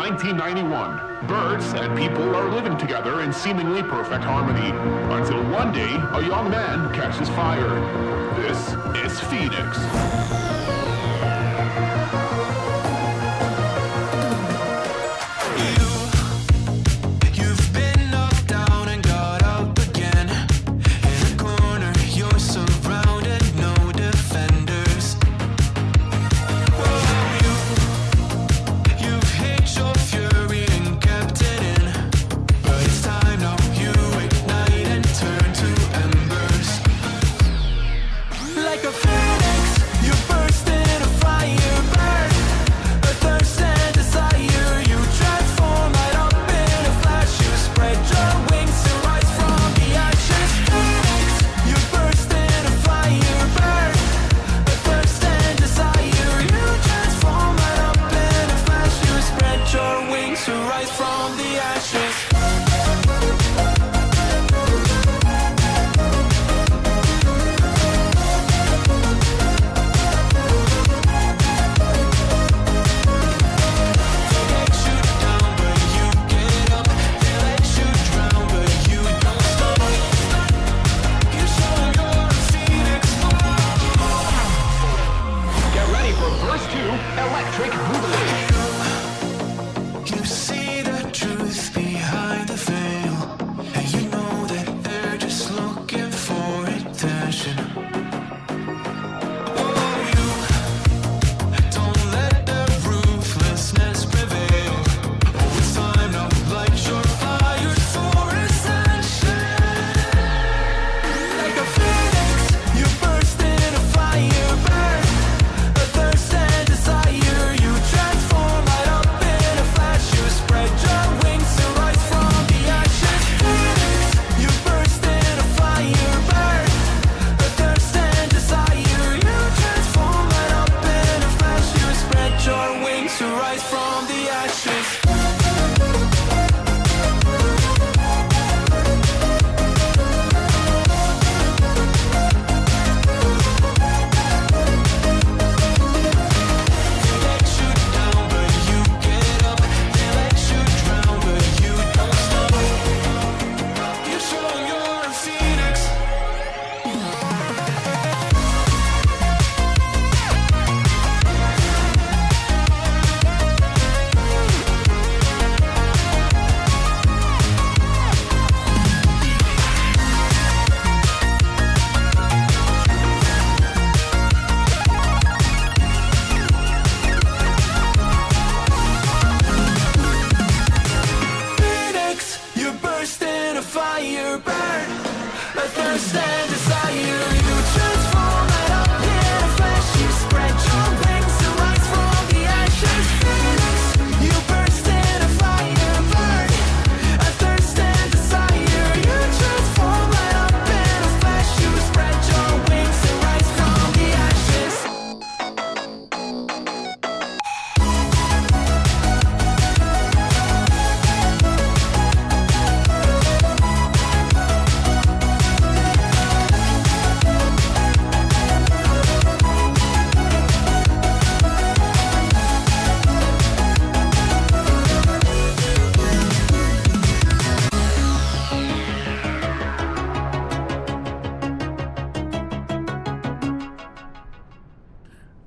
1991. Birds and people are living together in seemingly perfect harmony, until one day a young man catches fire. This is Phoenix.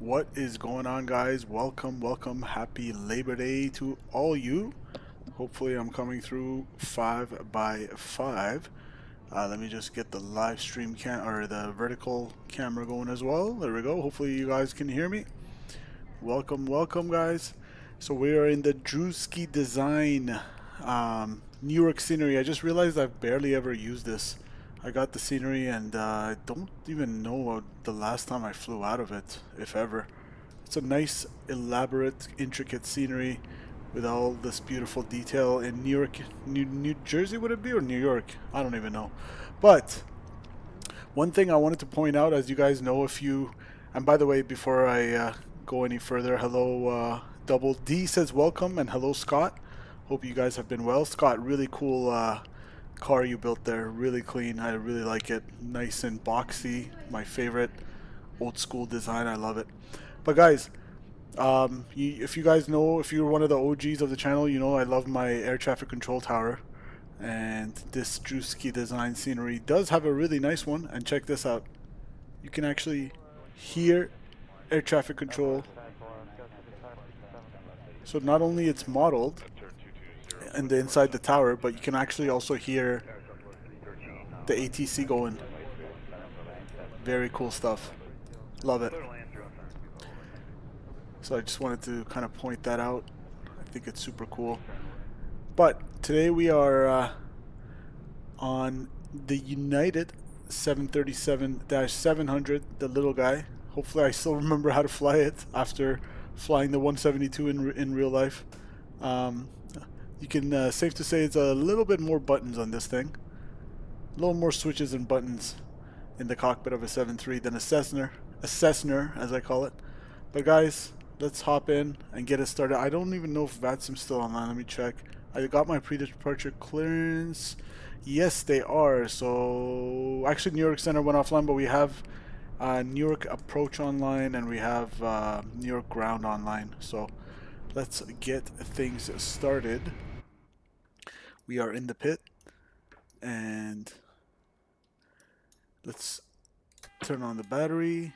What is going on, guys? Welcome, happy Labor Day to all you. Hopefully I'm coming through 5x5. Let me just get the live stream or the vertical camera going as well. There we go. Hopefully you guys can hear me. Welcome guys. So we are in the Drzewiecki design Newark scenery. I just realized I've barely ever used this. I got the scenery and I don't even know the last time I flew out of it, if ever. It's a nice, elaborate, intricate scenery with all this beautiful detail in Newark, New Jersey, would it be, or New York? I don't even know. But one thing I wanted to point out, as you guys know, and by the way, before I go any further, hello, Double D says welcome, and hello, Scott. Hope you guys have been well. Scott, really cool car you built there, really clean. I really like it, nice and boxy, my favorite old school design. I love it. But guys, If you guys know, if you're one of the OGs of the channel, you know I love my air traffic control tower. And this Drzewiecki design scenery does have a really nice one. And check this out. You can actually hear air traffic control. So not only it's modeled and inside the tower, but you can actually also hear the ATC going. Very cool stuff. Love it. So I just wanted to kind of point that out. I think it's super cool. But today we are on the United 737-700, the little guy. Hopefully I still remember how to fly it after flying the 172 in real life. You can safe to say it's a little bit more buttons on this thing. A little more switches and buttons in the cockpit of a 7.3 than a Cessna as I call it. But guys, let's hop in and get it started. I don't even know if VATSIM's still online. Let me check. I got my pre-departure clearance. Yes, they are. So actually Newark Center went offline, but we have Newark approach online and we have Newark ground online. So let's get things started. We are in the pit and let's turn on the battery.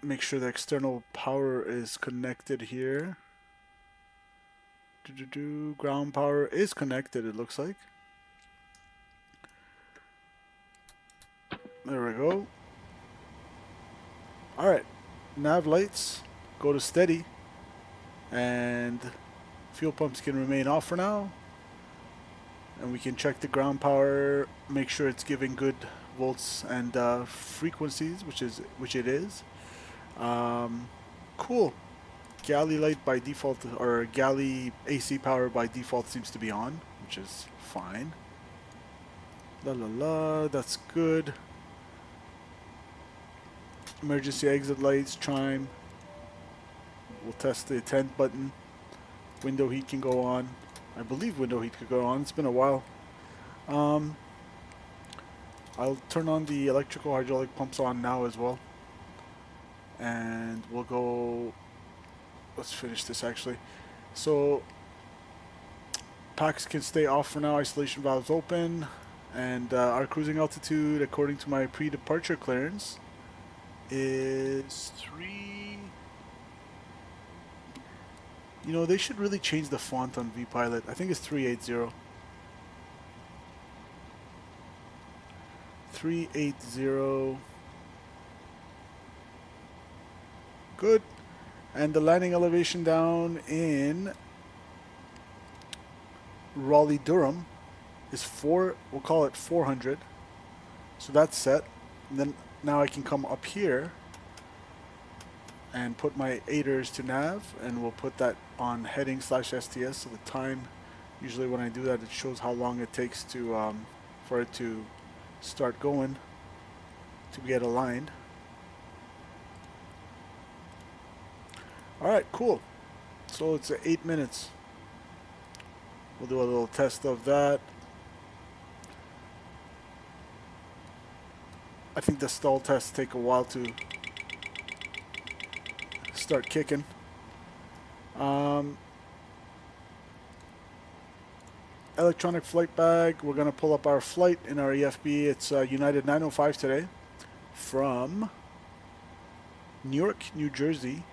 Make sure the external power is connected here. Ground power is connected, it looks like. There we go. Alright, nav lights go to steady and fuel pumps can remain off for now. And we can check the ground power, make sure it's giving good volts and frequencies, which it is. Cool. Galley light by default, or galley AC power by default seems to be on, which is fine. That's good. Emergency exit lights, chime. We'll test the tent button. Window heat can go on. I believe window heat could go on. It's been a while. I'll turn on the electrical hydraulic pumps on now as well. And we'll go, let's finish this actually. So packs can stay off for now, isolation valves open, and our cruising altitude according to my pre-departure clearance is 3. You know, they should really change the font on vPilot. I think it's 380. 380. Good. And the landing elevation down in Raleigh-Durham is we'll call it 400. So that's set. And then now I can come up here and put my aiders to nav, and we'll put that on heading /STS. So the time, usually when I do that, it shows how long it takes to for it to start going to get aligned. Alright, cool. So it's 8 minutes. We'll do a little test of that. I think the stall tests take a while to start kicking. Electronic flight bag. We're going to pull up our flight in our EFB. It's United 905 today from Newark, New Jersey,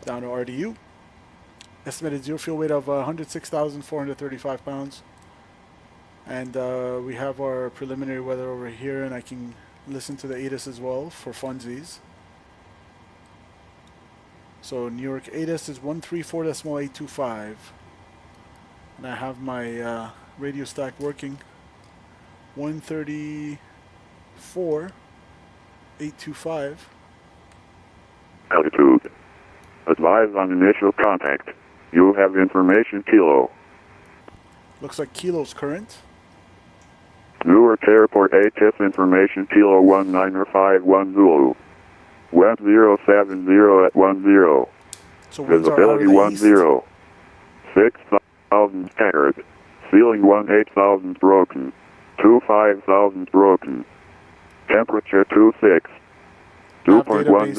down to RDU. Estimated zero fuel weight of 106,435 pounds. And we have our preliminary weather over here, and I can listen to the ATIS as well for funsies. So Newark ATIS is 134.825. And I have my radio stack working. 134.825. Altitude. Advise on initial contact. You have information Kilo. Looks like Kilo's current. Newark Airport ATIS information Kilo 1951 Zulu. Wind 070 at 10. So Visibility 10. 6,000 scattered. Ceiling 18,000 broken. 25,000 broken. Temperature 26. Nav database 2.10. is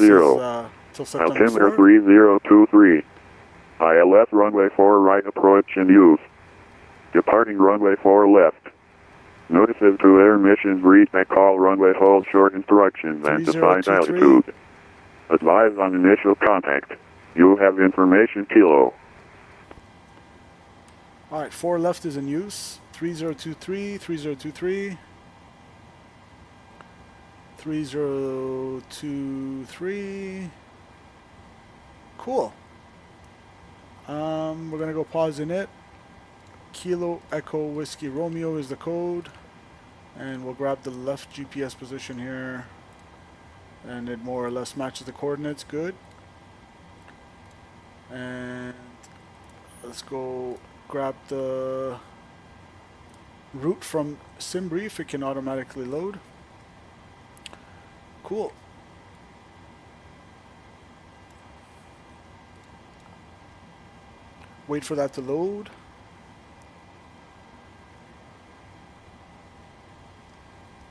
till September Altimeter 4th. 3023. ILS runway 4 right approach in use. Departing runway 4 left. Notices to air missions read and call runway hold short instructions and defined 3023. altitude. Advise on initial contact. You have information kilo. Alright, 4 left is in use. 3023, 3023. 3023. Cool. We're gonna go pause in it. Kilo Echo Whiskey Romeo is the code, and we'll grab the left GPS position here, and it more or less matches the coordinates. Good. And let's go grab the route from SimBrief. It can automatically load. Cool. Wait for that to load.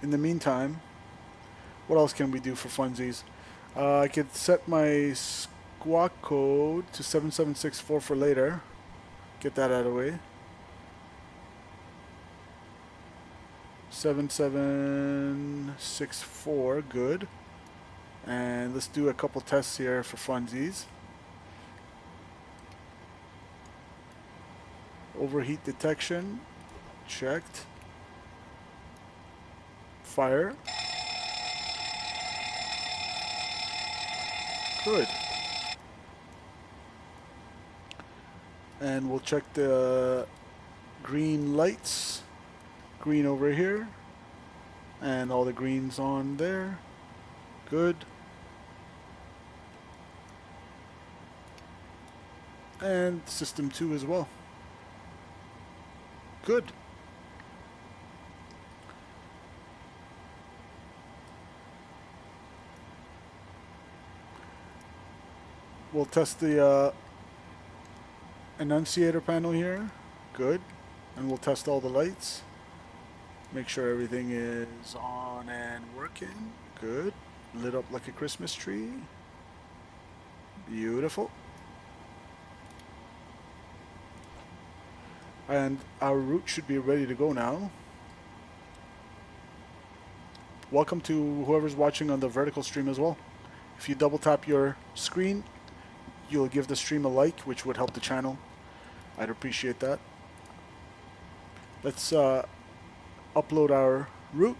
In the meantime, what else can we do for funsies? I could set my squawk code to 7764 for later. Get that out of the way. 7764, good. And let's do a couple tests here for funsies. Overheat detection, checked. Fire. Good. And we'll check the green lights. Green over here. And all the greens on there. Good. And system 2 as well. Good. We'll test the annunciator panel here. Good. And we'll test all the lights. Make sure everything is on and working. Good. Lit up like a Christmas tree. Beautiful. And our route should be ready to go now. Welcome to whoever's watching on the vertical stream as well. If you double tap your screen, you'll give the stream a like, which would help the channel. I'd appreciate that. Let's upload our route.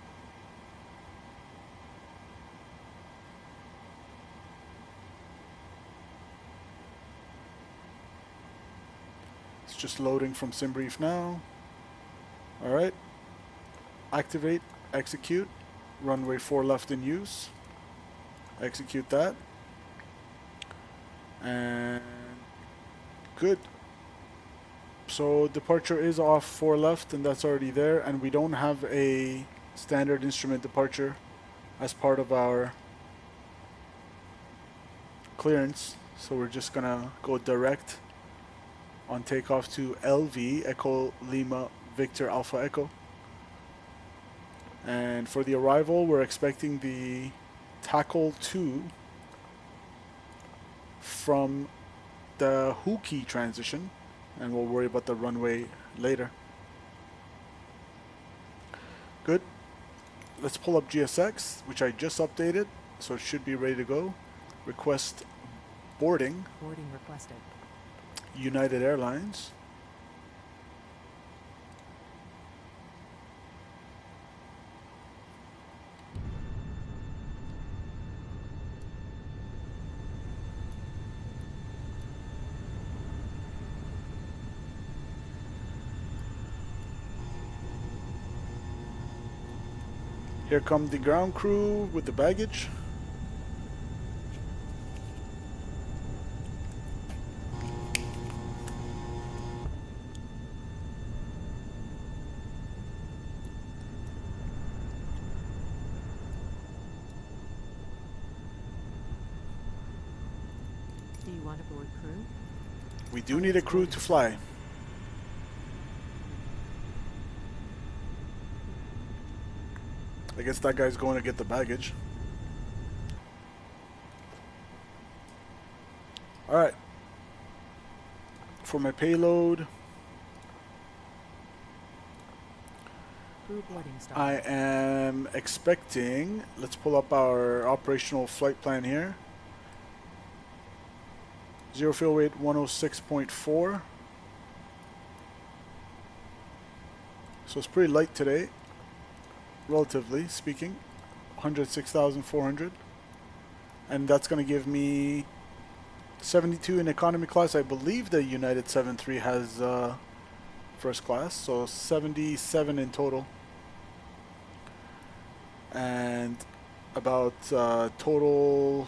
It's just loading from SimBrief now. Alright. Activate, execute. Runway 4 left in use. Execute that. And good. So departure is off 4 left, and that's already there, and we don't have a standard instrument departure as part of our clearance, so we're just gonna go direct on takeoff to LV Echo Lima Victor Alpha Echo. And for the arrival, we're expecting the Tackle 2 from the Huki transition, and we'll worry about the runway later. Good. Let's pull up GSX, which I just updated, so it should be ready to go. Request boarding. Boarding requested. United Airlines. Here come the ground crew with the baggage. Do you want a board crew? We do need a crew to fly. I guess that guy's going to get the baggage. Alright. For my payload, Crew boarding started. I am expecting, let's pull up our operational flight plan here. Zero fuel weight 106.4. So it's pretty light today, relatively speaking. 106,400. And that's going to give me 72 in economy class. I believe the United 73 has first class, so 77 in total. And about total,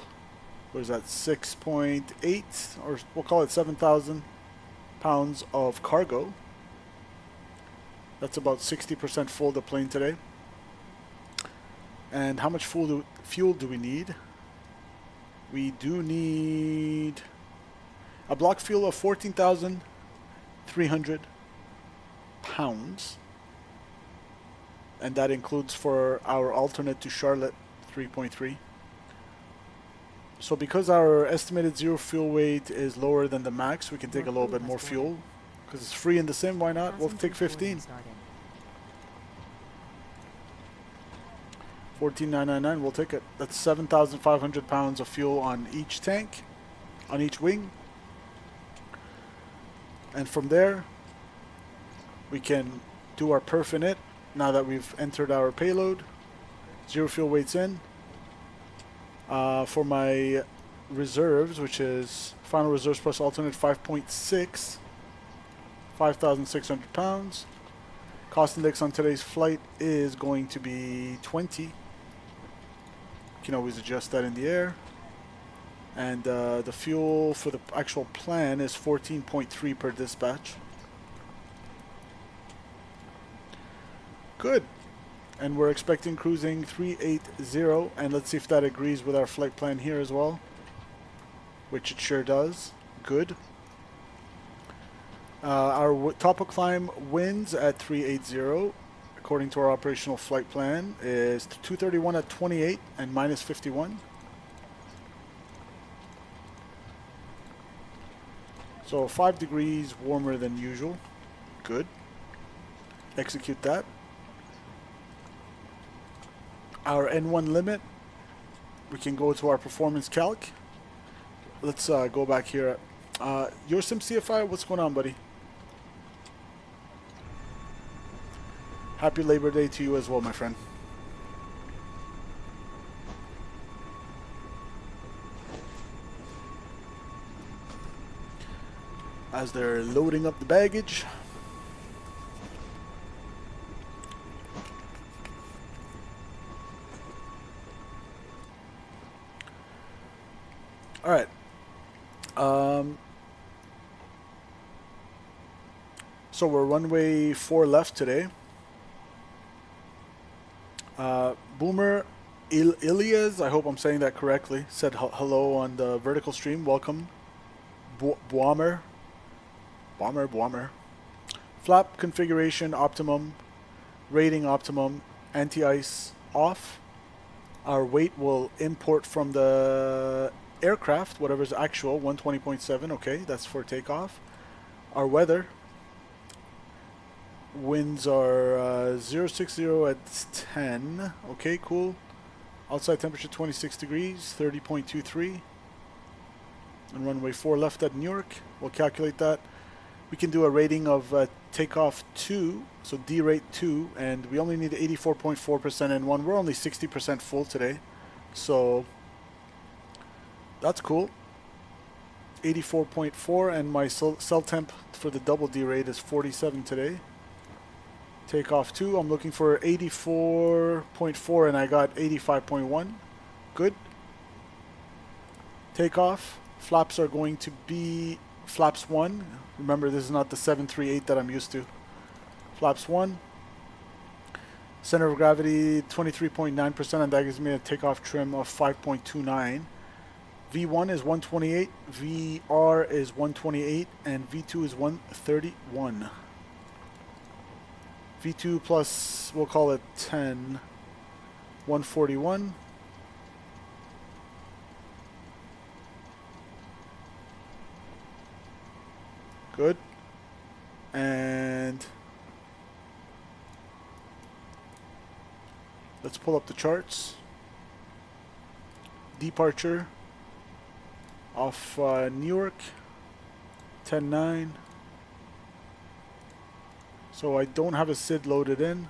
what is that, 6.8, or we'll call it 7,000 pounds of cargo. That's about 60% full the plane today. And how much fuel do we need? We do need a block fuel of 14,300 pounds. And that includes for our alternate to Charlotte 3.3. So because our estimated zero fuel weight is lower than the max, we can take a little bit more fuel. Because it's free in the sim, why not? We'll take 15. 14,999, we'll take it. That's 7,500 pounds of fuel on each tank, on each wing. And from there, we can do our perf in it. Now that we've entered our payload, zero fuel weights in. For my reserves, which is final reserves plus alternate 5.6, 5,600 pounds. Cost index on today's flight is going to be 20. You can always adjust that in the air. And the fuel for the actual plan is 14.3 per dispatch. Good. And we're expecting cruising 380, and let's see if that agrees with our flight plan here as well, which it sure does. Good. Our top of climb winds at 380, according to our operational flight plan, is 231 at 28 and minus 51. So 5 degrees warmer than usual. Good. Execute that. Our N1 limit, we can go to our performance calc. Let's go back here. Your Sim CFI, what's going on, buddy? Happy Labor Day to you as well, my friend. As they're loading up the baggage. All right. So we're runway 4 left today. Boomer Ilias, I hope I'm saying that correctly, said hello on the vertical stream. Welcome. Bomber. Flap configuration optimum. Rating optimum. Anti-ice off. Our weight will import from the aircraft, whatever's actual, 120.7. Okay, that's for takeoff. Our weather. Winds are 060 at 10. Okay, cool. Outside temperature 26 degrees, 30.23. And runway 4 left at Newark. We'll calculate that. We can do a rating of takeoff 2, so D rate 2, and we only need 84.4% N1. We're only 60% full today, so that's cool. 84.4, and my cell temp for the double D rate is 47 today. Takeoff 2, I'm looking for 84.4, and I got 85.1. Good. Takeoff. Flaps are going to be flaps 1. Remember, this is not the 738 that I'm used to. Flaps 1. Center of gravity 23.9%, and that gives me a takeoff trim of 5.29. V1 is 128, VR is 128, and V2 is 131. V2 plus, we'll call it 10. 141. Good. And let's pull up the charts. Departure off Newark, 10-9. So I don't have a SID loaded in.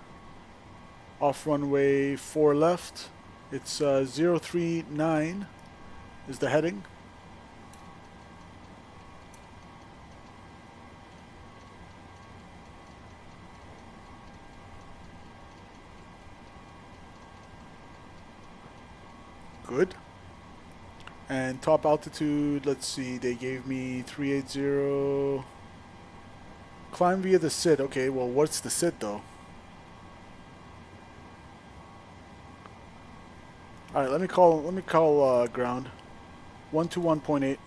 Off runway 4 left. It's 039 is the heading. Good. And top altitude, let's see, they gave me 380. Climb via the SID. Okay, well, what's the SID though? All right, let me call ground. 121.8.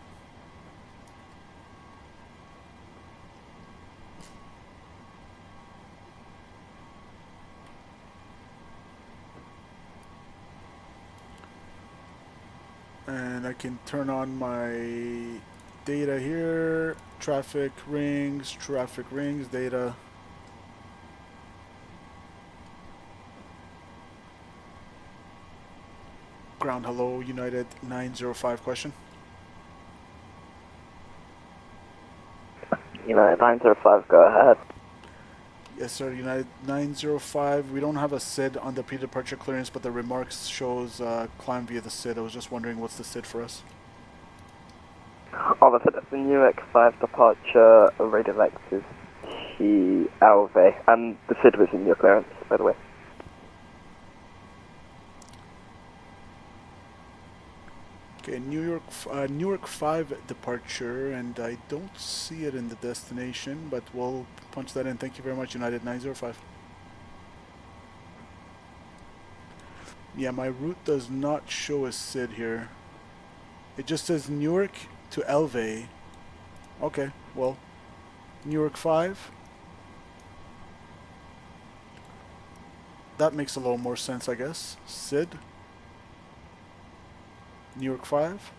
And I can turn on my data here. Traffic rings, data. Ground, hello, United 905 question. United 905, go ahead. Yes, sir, United 905. We don't have a SID on the pre-departure clearance, but the remarks shows climb via the SID. I was just wondering what's the SID for us. Obviously, that's the Newark 5 departure, radio Lexus TLV, and the SID was in your clearance, by the way. Okay, Newark 5 departure, and I don't see it in the destination, but we'll punch that in. Thank you very much, United 905. Yeah, my route does not show a SID here. It just says Newark to Elvey. Okay, well, Newark 5. That makes a little more sense, I guess. SID. Newark 5.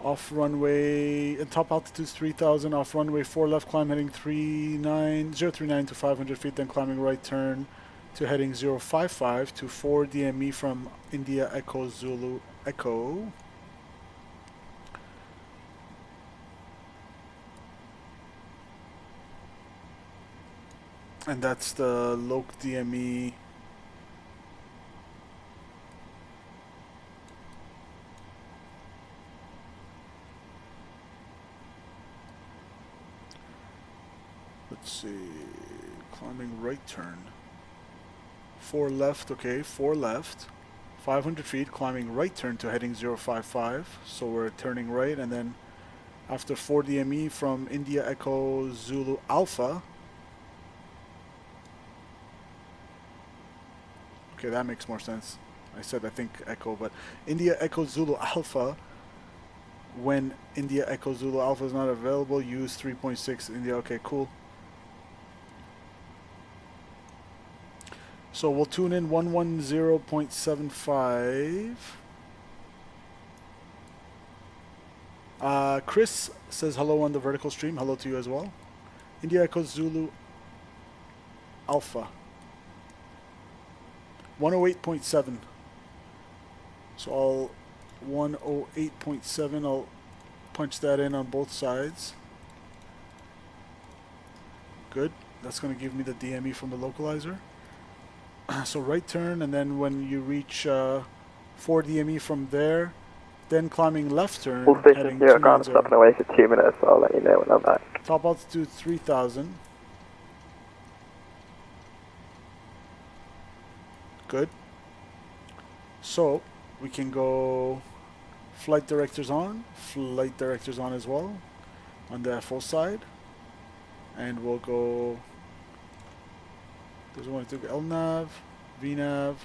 Off runway, top altitude is 3000, off runway 4 left, climb heading 039 to 500 feet, then climbing right turn to heading 055 to 4 DME from India Echo Zulu Echo. And that's the Loc DME. Let's see, climbing right turn. 4 left, okay, 4 left. 500 feet, climbing right turn to heading 055. So we're turning right, and then after 4 DME from India Echo Zulu Alpha. Okay, that makes more sense. I said I think Echo, but India Echo Zulu Alpha. When India Echo Zulu Alpha is not available, use 3.6 India. Okay, cool. So we'll tune in 110.75. Chris says hello on the vertical stream. Hello to you as well. India Echo Zulu Alpha. 108.7. So I'll 108.7. I'll punch that in on both sides. Good. That's going to give me the DME from the localizer. So right turn, and then when you reach 4 DME from there, then climbing left turn. All stations here are stopping away for 2 minutes, so I'll let you know when I'm back. Top altitude 3000. Good. So we can go flight directors on as well on the FO side, and we'll go. Doesn't want to do LNAV, VNAV.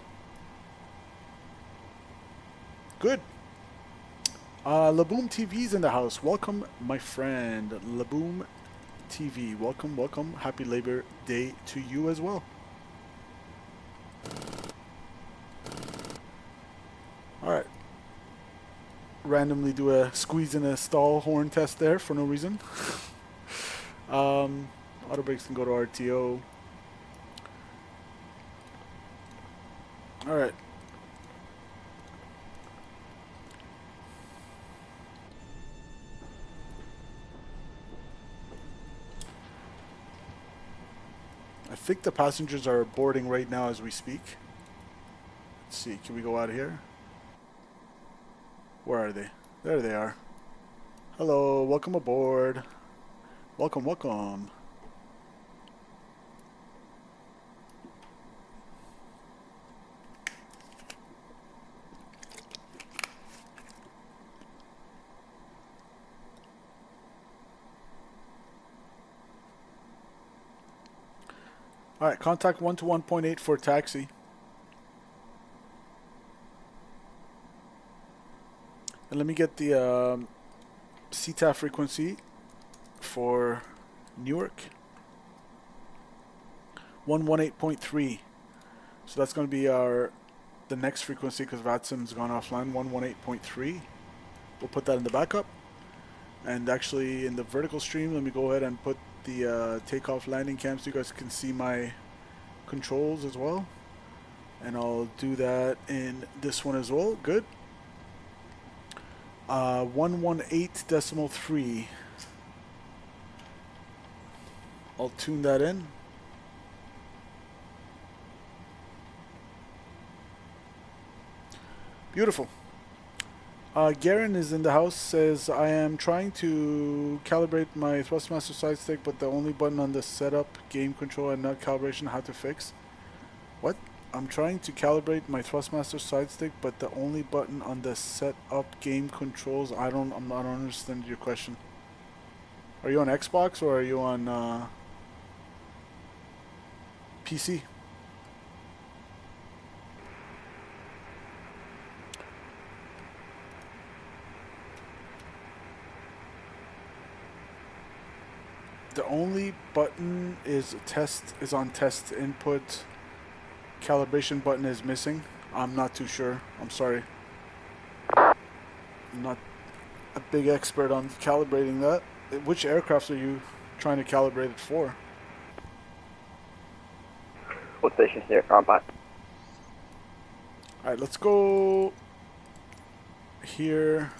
Good. Laboom TV's in the house. Welcome, my friend. Laboom TV. Welcome, welcome. Happy Labor Day to you as well. randomly do a squeeze in a stall horn test there for no reason. Auto brakes can go to RTO. Alright. I think the passengers are boarding right now as we speak. Let's see, can we go out of here? Where are they? There they are. Hello, welcome aboard. Welcome, welcome. Alright, contact 1 to 1.8 for taxi. And let me get the CTAF frequency for Newark. 118.3. So that's going to be the next frequency because VATSIM's gone offline. 118.3. We'll put that in the backup. And actually in the vertical stream, let me go ahead and put the takeoff landing cam so you guys can see my controls as well. And I'll do that in this one as well. Good. 118.3. I'll tune that in. Beautiful. Garen is in the house, says, I am trying to calibrate my Thrustmaster side stick, but the only button on the setup, game control, and not calibration, how to fix. What? I'm trying to calibrate my Thrustmaster side stick, but the only button on the setup game controls, I don't understand your question. Are you on Xbox or are you on PC? The only button is on test input. Calibration button is missing. I'm not too sure. I'm sorry. I'm not a big expert on calibrating that. Which aircraft are you trying to calibrate it for? What station's near combat? Alright, let's go here.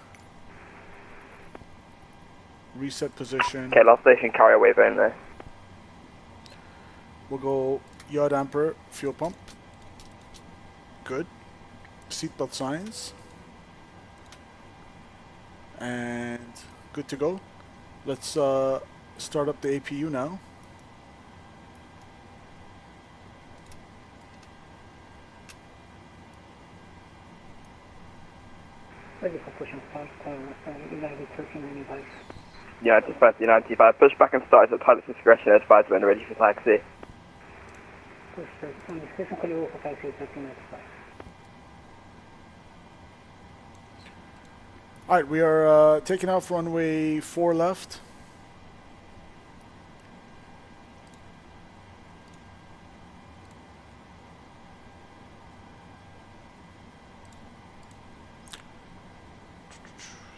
Reset position. Okay, last station, carrier wave only. We'll go yaw damper, fuel pump. Good. Seatbelt signs. And good to go. Let's start up the APU now. Ready for push and start, United 1395. Yeah, dispatch the 95. Push back and start at pilot's discretion. Advise when ready for taxi. Push on discretion, call you for taxi 1395. Alright, we are taking off runway 4 left.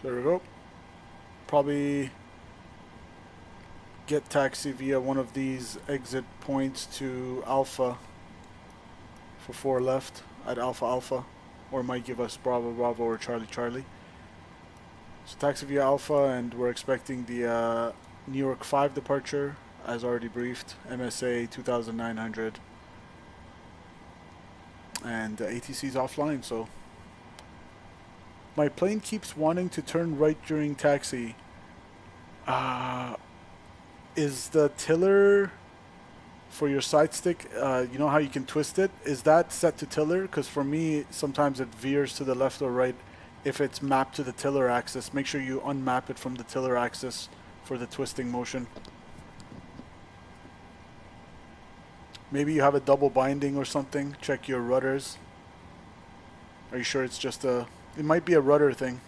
There we go. Probably get taxi via one of these exit points to Alpha for 4 left at Alpha Alpha, or might give us Bravo Bravo or Charlie Charlie. So taxi via Alpha, and we're expecting the Newark 5 departure as already briefed, MSA 2900, and ATC's offline. So my plane keeps wanting to turn right during taxi. Is the tiller for your side stick, you know how you can twist it? Is that set to tiller? Because for me, sometimes it veers to the left or right if it's mapped to the tiller axis. Make sure you unmap it from the tiller axis for the twisting motion. Maybe you have a double binding or something. Check your rudders. Are you sure it's just a... It might be a rudder thing.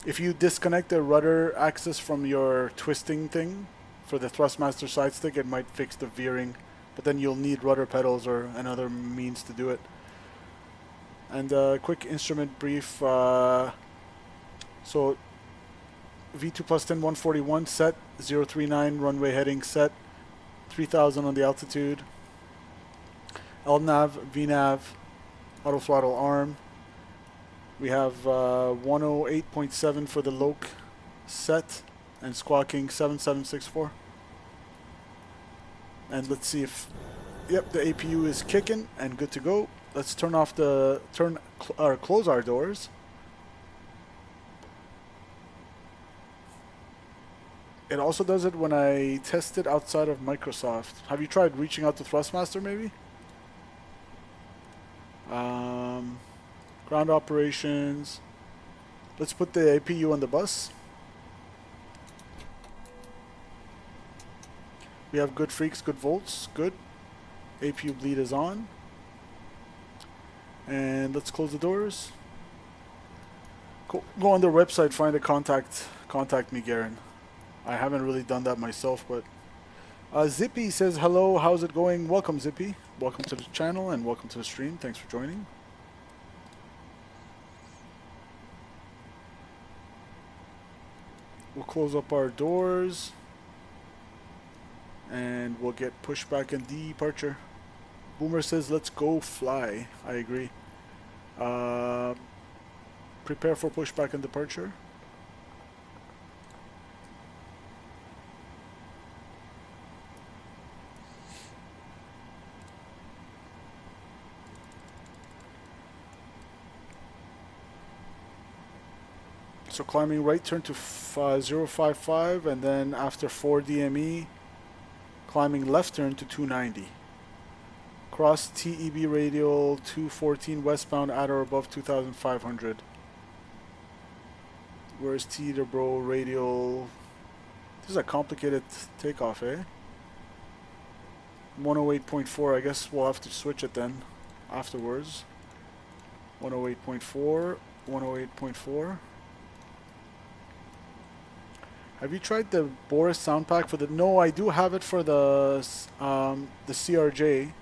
If you disconnect the rudder axis from your twisting thing for the Thrustmaster side stick, it might fix the veering, but then you'll need rudder pedals or another means to do it. And quick instrument brief, So V2 plus 10, 141 set, 039 runway heading set, 3000 on the altitude. LNAV, VNAV, auto throttle arm. We have 108.7 for the loc set and squawking 7764. And let's see if, yep, the APU is kicking and good to go. Let's turn off the, close our doors. It also does it when I test it outside of Microsoft. Have you tried reaching out to Thrustmaster maybe? Ground operations. Let's put the APU on the bus. We have good freaks, good volts, good. APU bleed is on. And let's close the doors. Go on their website, find a contact me, Garen. I haven't really done that myself, but Zippy says hello, how's it going? Welcome, Zippy. Welcome to the channel and welcome to the stream. Thanks for joining. We'll close up our doors and we'll get pushback and departure. Boomer says let's go fly. I agree. Prepare for pushback and departure. So climbing right, turn to 055, and then after 4 DME, climbing left turn to 290. Cross TEB radial 214 westbound at or above 2500. Where's Teterboro radial? This is a complicated takeoff, eh? 108.4, I guess we'll have to switch it then afterwards. 108.4, 108.4. Have you tried the Boris sound pack for the? No, I do have it for the CRJ,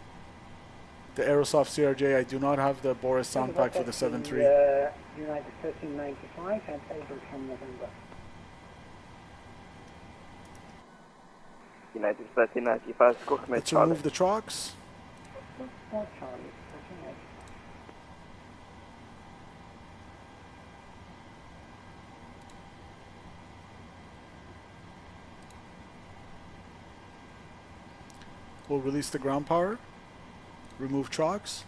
the Aerosoft CRJ. I do not have the Boris sound pack for the 7.3. United 1395 and able from November. United 1395, score commit Let's remove the chocks. Not Charlie, 1395. We'll release the ground power. Remove chocks.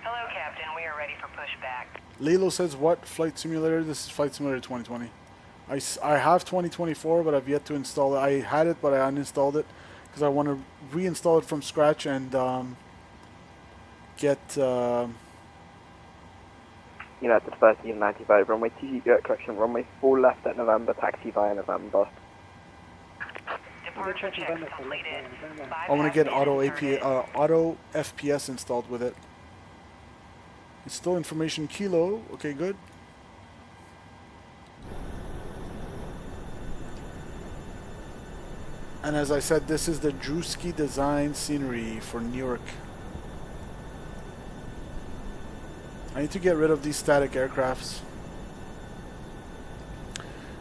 Hello, Captain. We are ready for pushback. Lilo says, what flight simulator? This is Flight Simulator 2020. I have 2024, but I've yet to install it. I had it, but I uninstalled it because I want to reinstall it from scratch and get... United 1395, runway 2, correction, runway 4 left at November, taxi via November. Departure checks completed. I want to get auto FPS installed with it. Install information kilo. Okay, good. And as I said, this is the Drzewiecki design scenery for Newark. I need to get rid of these static aircrafts.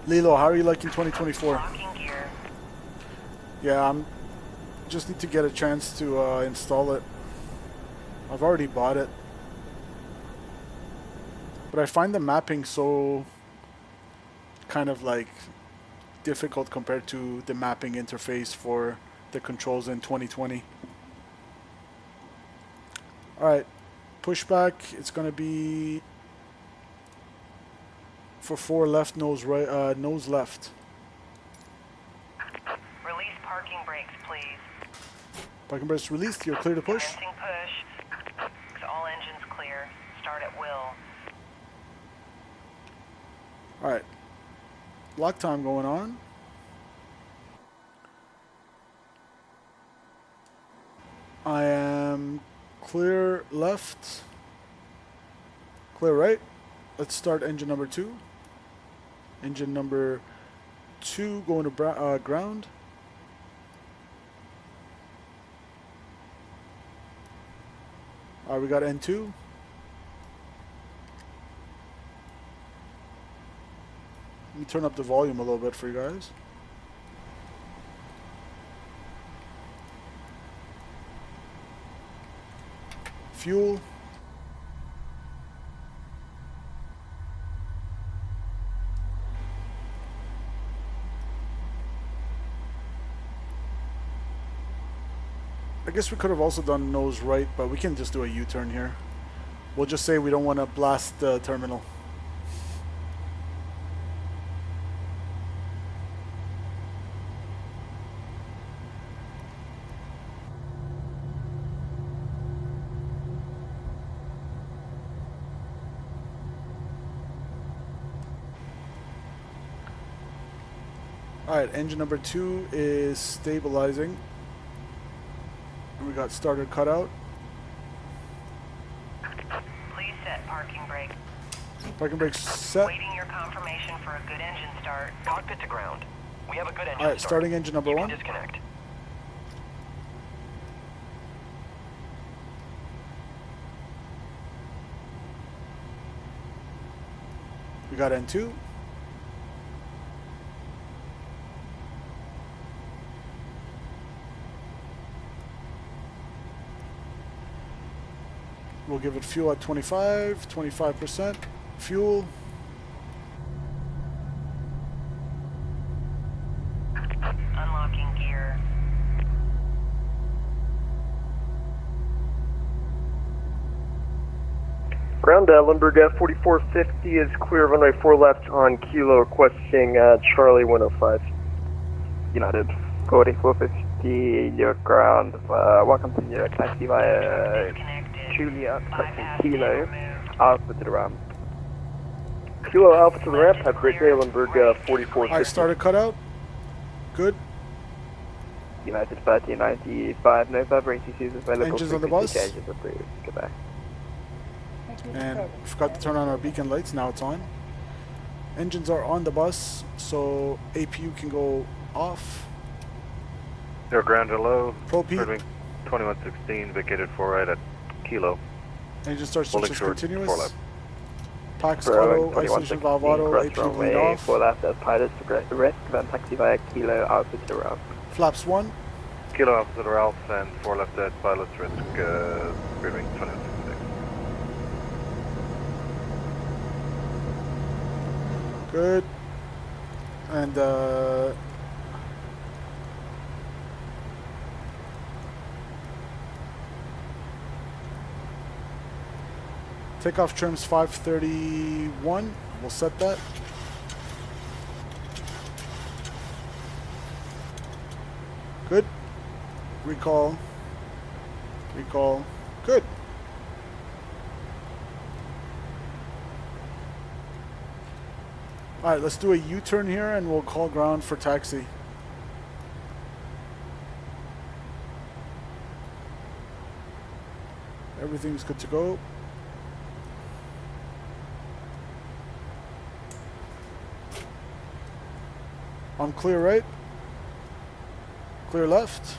Lilo, how are you liking 2024? Yeah, I'm just need to get a chance to install it. I've already bought it. But I find the mapping so kind of like difficult compared to the mapping interface for the controls in 2020. Alright, pushback, it's going to be for 4 left, nose right, nose left. Release parking brakes, please. Parking brakes released, you're clear to push. Commencing push. All engines clear. Start at will. Alright, lock time going on. I am clear left, clear right. let's start engine number 2. Engine number 2 going to ground. Alright, we got N2. Let me turn up the volume a little bit for you guys. Fuel. I guess we could have also done nose right, but we can just do a U-turn here. We'll just say we don't want to blast the terminal. Alright, engine number 2 is stabilizing. We got starter cutout. Please set parking brake. Parking brake set. Waiting your confirmation for a good engine start. Cockpit to ground. We have a good engine Alright, start. starting engine number You 1. can disconnect. We got N2. We'll give it fuel at 25% fuel. Unlocking gear. Ground Limburg 4450 is clear of runway 4 left on Kilo, requesting Charlie 105. United. 4450, Newark ground. Welcome to Newark. Taxi via Julia, Kilo, Alpha to the ramp. Kilo Alpha to the ramp, have a great day, Limburg 4450. Alright, starter cutout. Good. United 1395, no further ATCs available. Engines on the bus. Changes approved. Goodbye. Thank you. And forgot to turn on our beacon lights, now it's on. Engines are on the bus, so APU can go off. They're grounded low. Full P. 2116, vacated 4 right at Kilo. Engine start Holding switches short, continuous. 4 left. Pax auto, isolation valve auto, APU lead off. 4 left as pilots progress the risk, then taxi via Kilo Alpha to the ramp. Flaps 1. Kilo Alpha to the Ralph and 4 left at pilots risk, clearing 2116. Good. And takeoff trims 531. We'll set that. Good. Recall. Recall. Good. Alright, let's do a U-turn here and we'll call ground for taxi. Everything's good to go. I'm clear right. Clear left.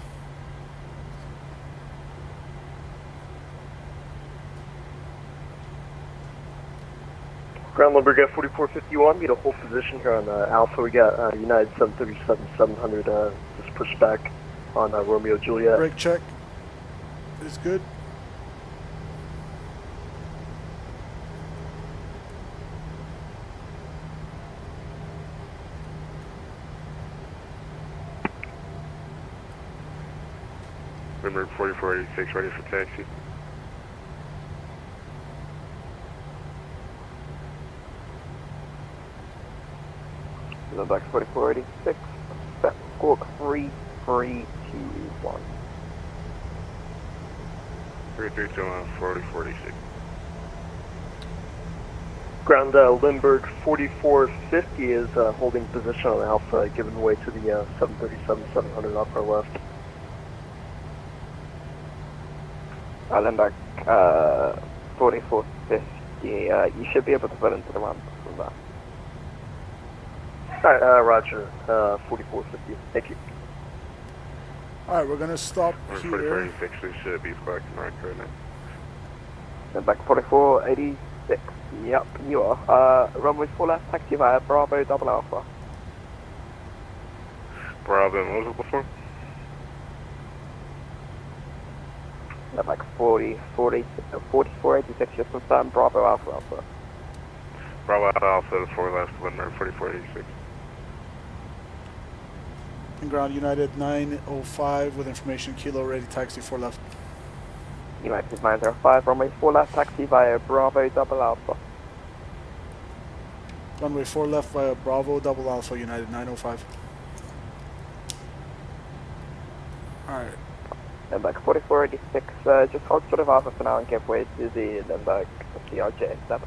Ground Limburg 4451, we got a hold position here on Alpha. We got United 737-700 just pushed back on Romeo Juliet. Brake check is good. Limburg 4486, ready for taxi. Limburg 4486, squawk 3321. 3321, 4486. Ground Limburg 4450 is holding position on Alpha, giving way to the 737-700 upper left. Limburg 4450 Yeah, you should be able to put into the ramp from that. Alright, roger. 4450. Thank you. Alright, we're gonna stop We're here. 4486, we should be squawking right now. Then back 4486. Yep, you are. Runway 4 left, taxi via Bravo Double Alpha. Bravo, and what was it before? Then back 4486, just confirm Bravo Alpha Alpha. Bravo Alpha to 4 left, wind 4486. And ground United 905 with information, Kilo ready, taxi 4 left. United 905, runway 4 left, taxi via Bravo Double Alpha. Runway 4 left via Bravo Double Alpha, United 905. Alright. Limburg 4486, just hold sort of Alpha for now and give way to the Limburg CRJ7.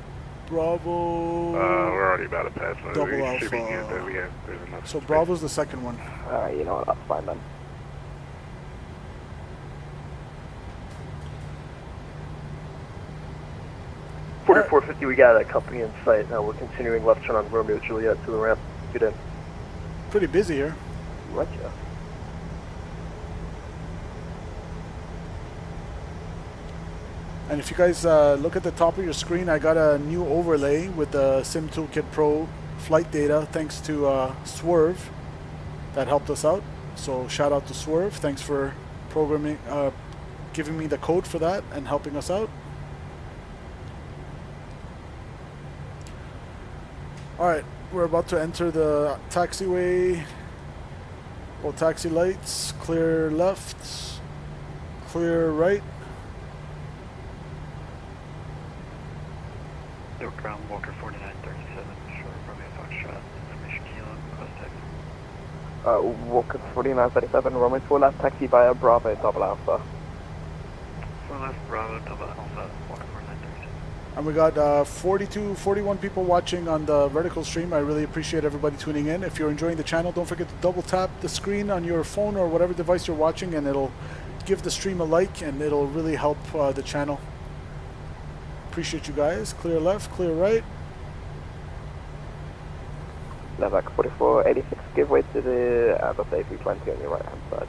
Bravo. We're already about to pass. Double we Alpha. should be good, but there's enough So space. Bravo's the second one. Alright, you know what, that's fine then. Alright. 4450, we got a company in sight. Now we're continuing left turn on Romeo Juliet to the ramp. Get in. Pretty busy here. Roger. And if you guys look at the top of your screen, I got a new overlay with the Sim Toolkit Pro flight data thanks to Swerve that helped us out. So shout out to Swerve. Thanks for programming, giving me the code for that and helping us out. Alright, we're about to enter the taxiway. Well, taxi lights, clear left, clear right. Newark ground, Walker 4937, short Romeo Foxtrot, information Kilo, request taxi. Walker 4937, Roman 4 left, taxi via Bravo Double Alpha. 4 left, Bravo, Double Alpha, Walker 4937. And we got 41 people watching on the vertical stream. I really appreciate everybody tuning in. If you're enjoying the channel, don't forget to double tap the screen on your phone or whatever device you're watching, and it'll give the stream a like, and it'll really help the channel. Appreciate you guys. Clear left, clear right. Levac 4486, give way to the Airbus A320 on your right hand side.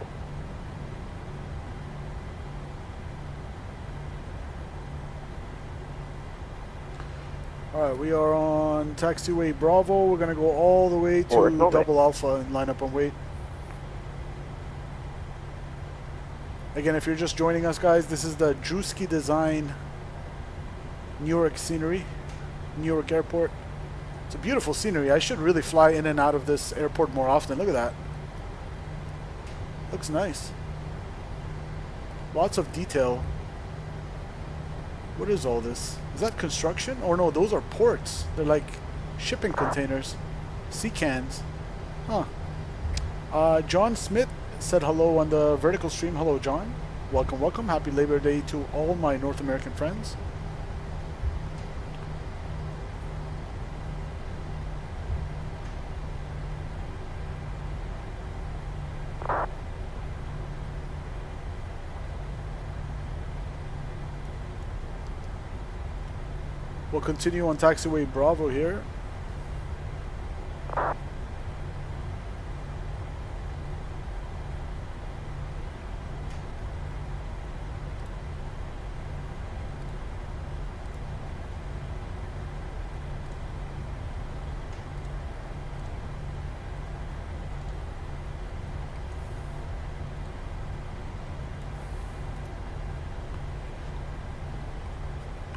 Alright, we are on taxiway Bravo. We're going to go all the way to Double Alpha and line up and wait. Again, if you're just joining us, guys, this is the Drzewiecki design Newark scenery, Newark Airport. It's a beautiful scenery. I should really fly in and out of this airport more often. Look at that. Looks nice. Lots of detail. What is all this? Is that construction? Or no, those are ports. They're like shipping containers. Sea cans. Huh. John Smith said hello on the vertical stream. Hello, John. Welcome, welcome. Happy Labor Day to all my North American friends. We'll continue on taxiway Bravo here.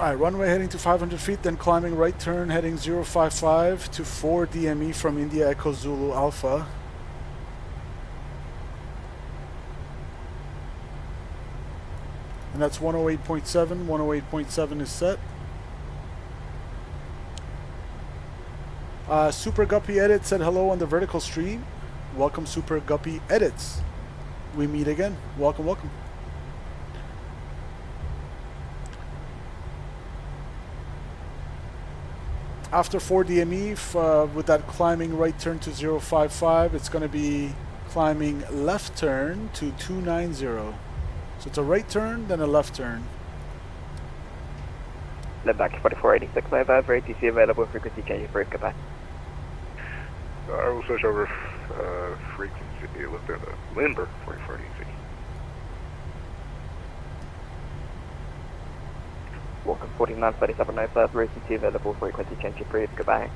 Alright, runway heading to 500 feet, then climbing right turn heading 055 to 4 DME from India Echo Zulu Alpha. And that's 108.7. 108.7 is set. Super Guppy Edit said hello on the vertical stream. Welcome, Super Guppy Edits. We meet again. Welcome, welcome. After 4 DME, with that climbing right turn to 055, it's going to be climbing left turn to 290. So it's a right turn, then a left turn. Led back to 4486, my advise for ATC available, frequency change brief, goodbye. I will switch over frequency with the Lindbergh 4486. Welcome 4937, my advise for ATC available, frequency change brief, goodbye.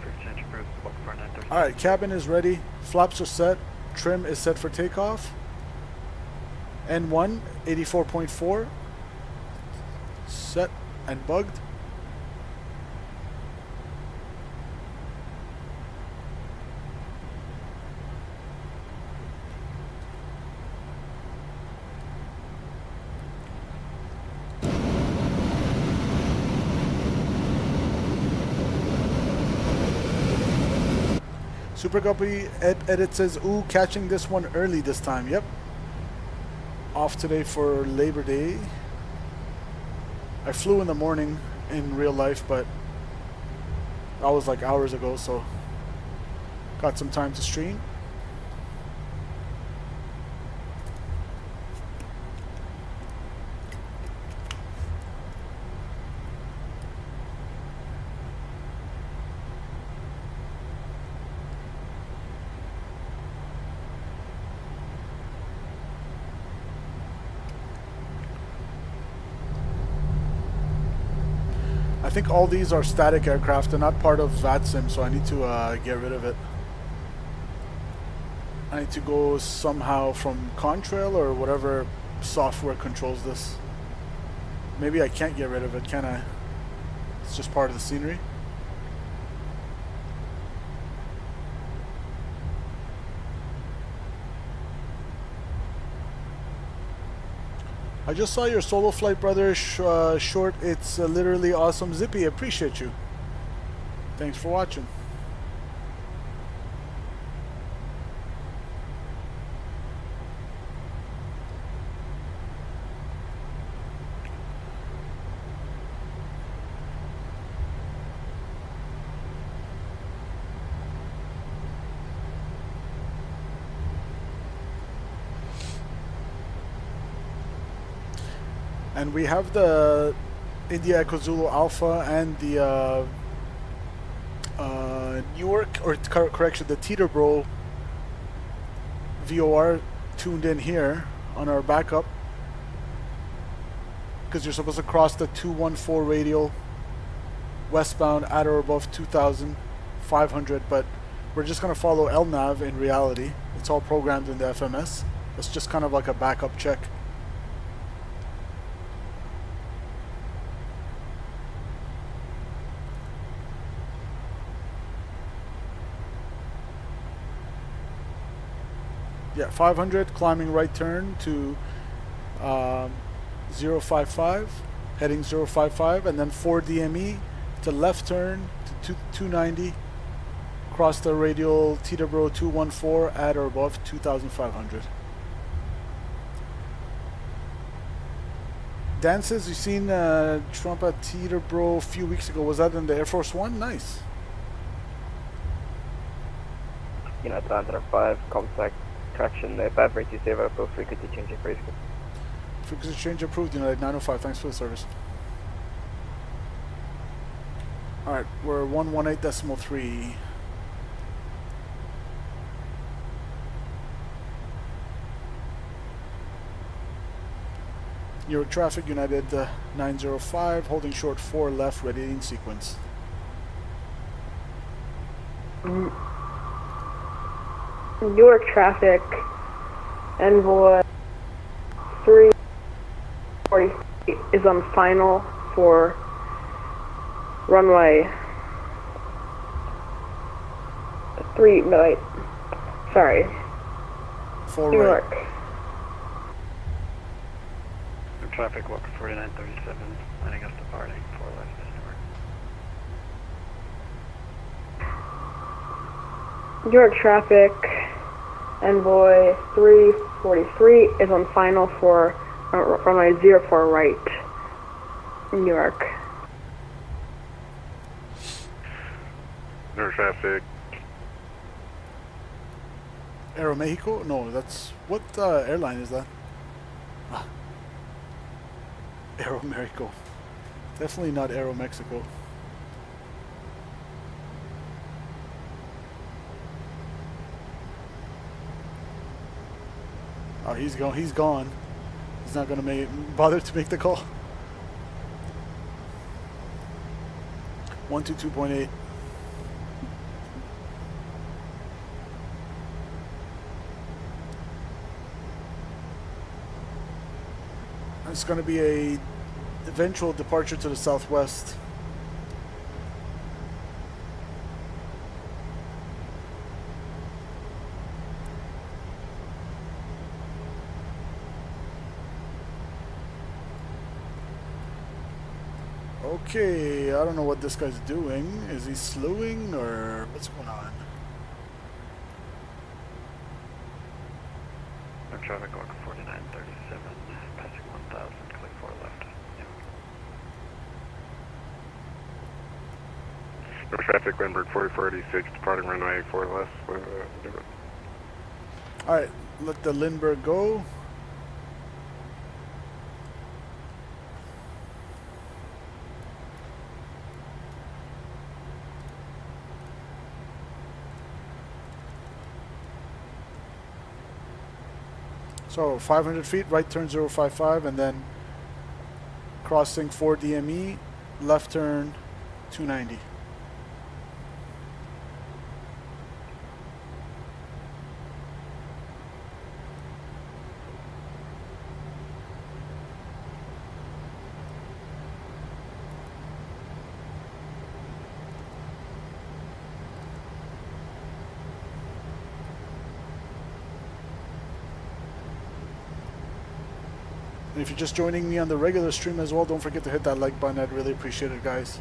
Frequency change approved. Welcome 4937. Alright, cabin is ready. Flaps are set. Trim is set for takeoff. N1, 84.4. Set and bugged. Super Guppy Edit says, ooh, catching this one early this time. Yep. Off today for Labor Day. I flew in the morning in real life, but that was like hours ago, so got some time to stream. I think all these are static aircraft. They're not part of VATSIM, so I need to get rid of it. I need to go somehow from Contrail or whatever software controls this. Maybe I can't get rid of it, can I? It's just part of the scenery. I just saw your solo flight, brother. Short. It's literally awesome. Zippy, appreciate you. Thanks for watching. And we have the India Echo Zulu Alpha and the Newark, or correction, the Teterboro VOR tuned in here on our backup, because you're supposed to cross the 214 radial westbound at or above 2,500, but we're just going to follow LNAV in reality. It's all programmed in the FMS. It's just kind of like a backup check. Yeah, 500, climbing right turn to 055, heading 055, and then 4 DME to left turn to 290, cross the radial Teterboro 214 at or above 2,500. Dan says you've seen Trump at Teterboro a few weeks ago. Was that in the Air Force One? Nice. United 905, contact traction, bad rate to save up, frequency change approved. Frequency change approved, United 905, thanks for the service. Alright, we're 118.3. Newark traffic, United 905, holding short 4 left, ready in sequence. Newark traffic, Envoy 340 is on final for runway 3, wait, sorry, Newark. Right. Traffic, walk 4937, landing us departing, 4 left is Newark. Newark traffic, Envoy 343 is on final for runway 04 right, Newark. Newark traffic. Aero Mexico? No, that's... What airline is that? Ah. Aero Mexico. Definitely not Aero Mexico. Oh, he's gone. He's gone. He's not gonna bother to make the call. 122.8. It's gonna be a eventual departure to the southwest. Okay, I don't know what this guy's doing. Is he slewing or what's going on? No traffic on 4937, passing 1000, click 4 left. No traffic, Lindbergh 4486, departing runway 4 left. Alright, let the Lindbergh go. So 500 feet, right turn 055, and then crossing 4 DME, left turn 290. And if you're just joining me on the regular stream as well, don't forget to hit that like button. I'd really appreciate it, guys.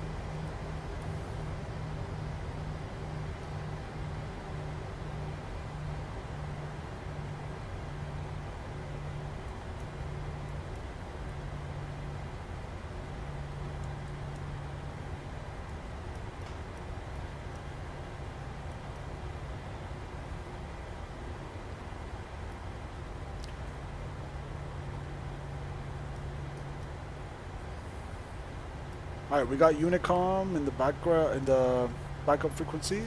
Alright, we got Unicom in the background, in the backup frequency.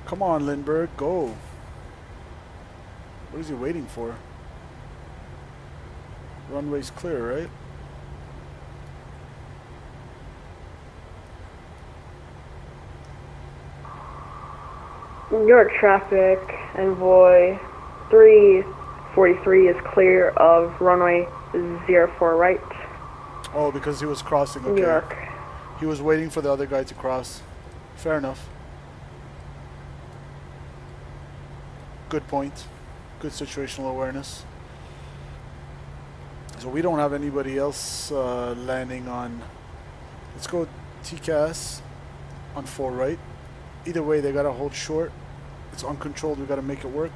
Come on, Lindbergh, go. What is he waiting for? Runway's clear, right? Newark traffic, envoy 343 is clear of runway 04 right. Oh, because he was crossing, okay. Newark. He was waiting for the other guy to cross. Fair enough. Good point. Good situational awareness. So we don't have anybody else landing on... Let's go TCAS on 4 right. Either way, they gotta hold short. It's uncontrolled, we gotta make it work.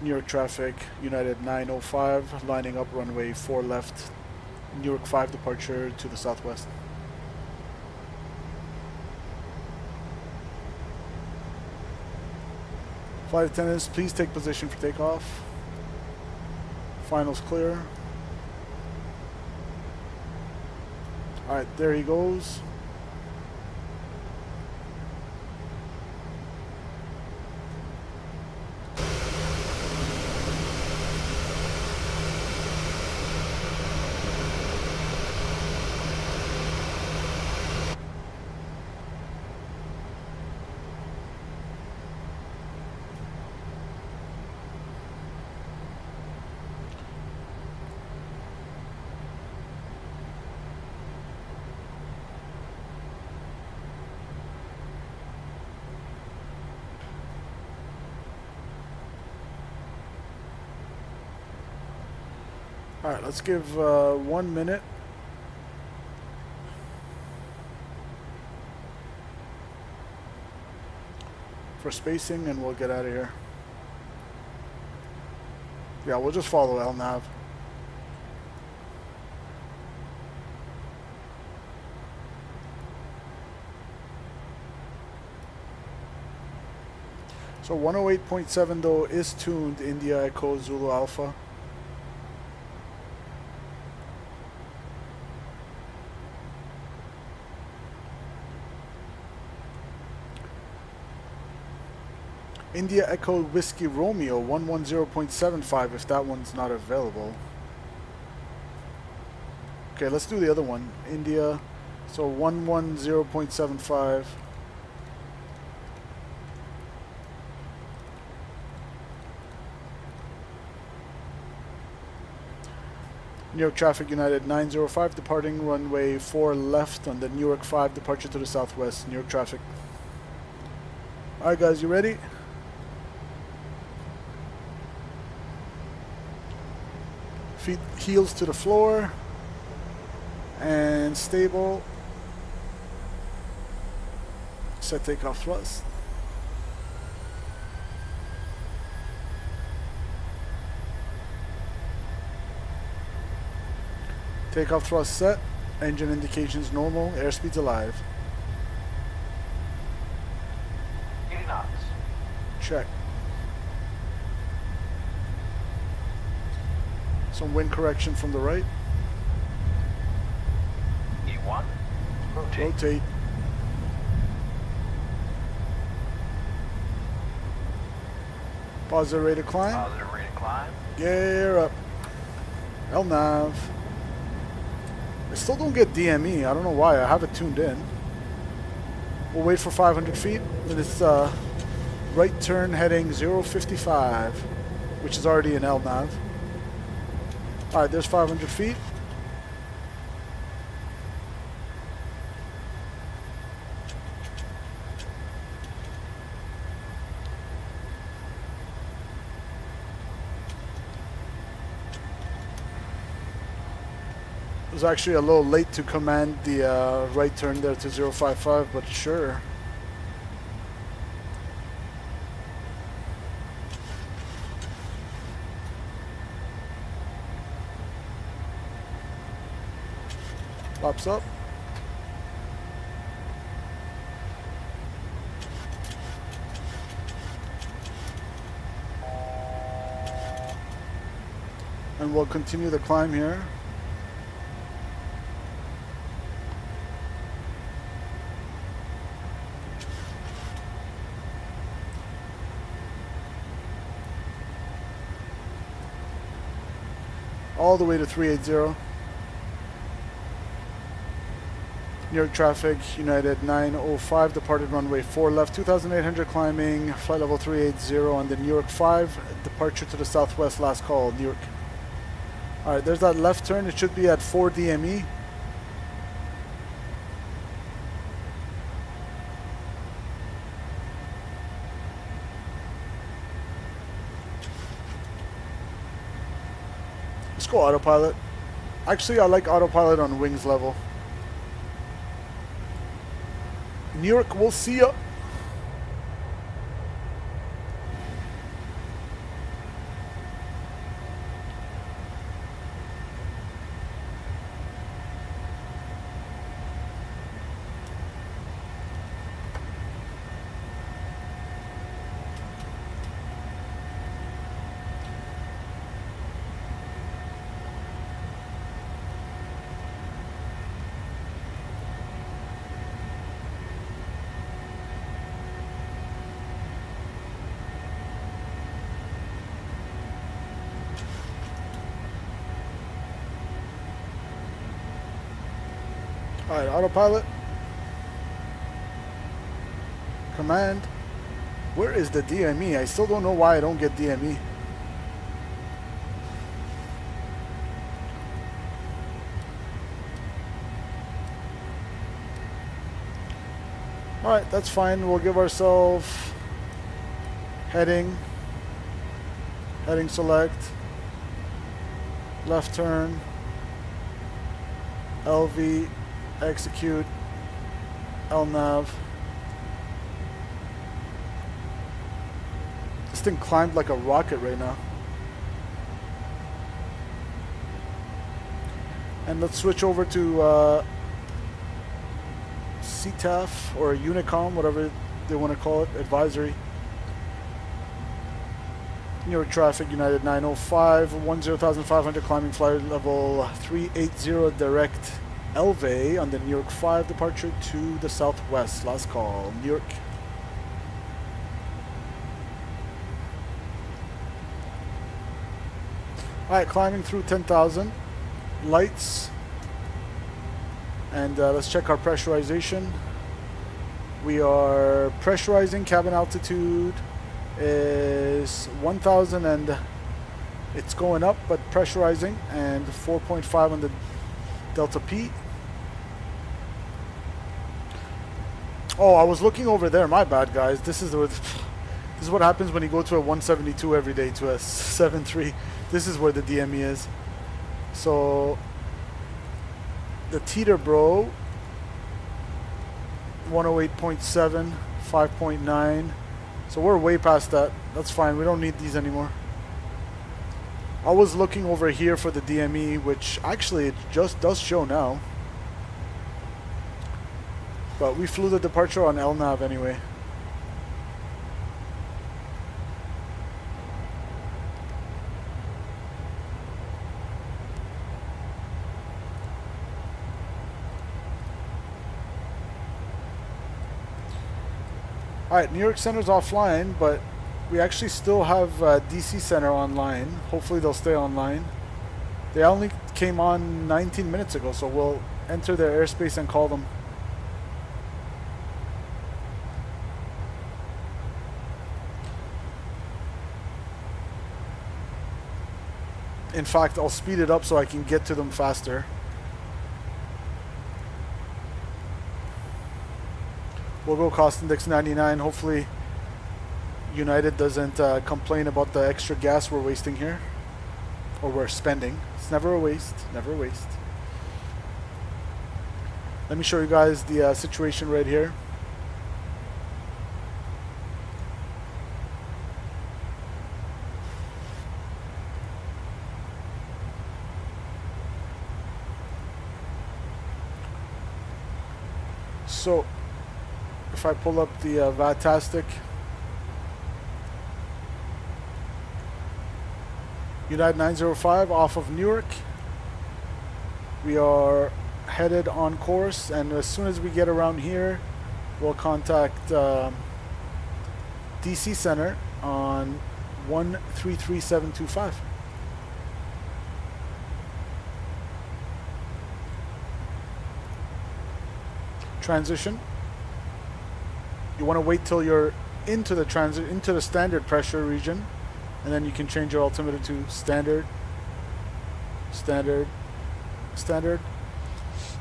New York traffic, United 905, lining up runway 4 left, Newark 5 departure to the southwest. Flight attendants, please take position for takeoff. Finals clear. Alright, there he goes. Alright, let's give 1 minute. For spacing and we'll get out of here. Yeah, we'll just follow LNAV. So 108.7 though is tuned India Echo Zulu Alpha. India Echo Whiskey Romeo 110.75 if that one's not available. Okay, let's do the other one. India, so 110.75. New York Traffic United 905 departing runway 4 left on the Newark 5 departure to the southwest. New York Traffic. Alright guys, you ready? Feet, heels to the floor and stable. Set takeoff thrust. Takeoff thrust set. Engine indications normal. Airspeed's alive. 80 knots. Check. Some wind correction from the right. E1. Rotate. Rotate. Positive rate of climb. Positive rate of climb. Gear up. LNAV. I still don't get DME. I don't know why. I have it tuned in. We'll wait for 500 feet. And it's right turn heading 055, which is already an LNAV. Alright, there's 500 feet. It was actually a little late to command the right turn there to 055, but sure. Pops up. And we'll continue the climb here. All the way to 380. New York Traffic United 905 departed runway 4 left 2800 climbing flight level 380 on the New York 5 departure to the southwest last call New York. Alright, there's that left turn. It should be at 4 DME. Let's go autopilot. Actually, I like autopilot on wings level. New York, we'll see ya. Alright, autopilot. Command. Where is the DME? I still don't know why I don't get DME. Alright, that's fine. We'll give ourselves heading. Heading select. Left turn. LV. Execute. LNAV. This thing climbed like a rocket right now. And let's switch over to CTAF or Unicom, whatever they want to call it, advisory. Newark traffic, United 905, 10,500 climbing flight level 380 direct Elvay on the Newark 5 departure to the southwest. Last call, Newark. Alright, climbing through 10,000. Lights. And let's check our pressurization. We are pressurizing. Cabin altitude is 1,000 and it's going up, but pressurizing, and 4.5 on the Delta P. Oh, I was looking over there. My bad, guys. This is what happens when you go to a 172 every day to a 7.3. This is where the DME is. So the Teeterbro 108.7, 5.9. So we're way past that. That's fine. We don't need these anymore. I was looking over here for the DME, which actually it just does show now. But we flew the departure on LNAV anyway. Alright, New York Center's offline, but we actually still have DC Center online. Hopefully they'll stay online. They only came on 19 minutes ago, so we'll enter their airspace and call them. In fact, I'll speed it up so I can get to them faster. We'll go cost index 99. Hopefully United doesn't complain about the extra gas we're wasting here, or we're spending. It's never a waste, never a waste. Let me show you guys the situation right here. So if I pull up the VATSIM, United 905 off of Newark. We are headed on course, and as soon as we get around here, we'll contact DC Center on 133725. Transition. You want to wait till you're into the standard pressure region, and then you can change your altimeter to standard.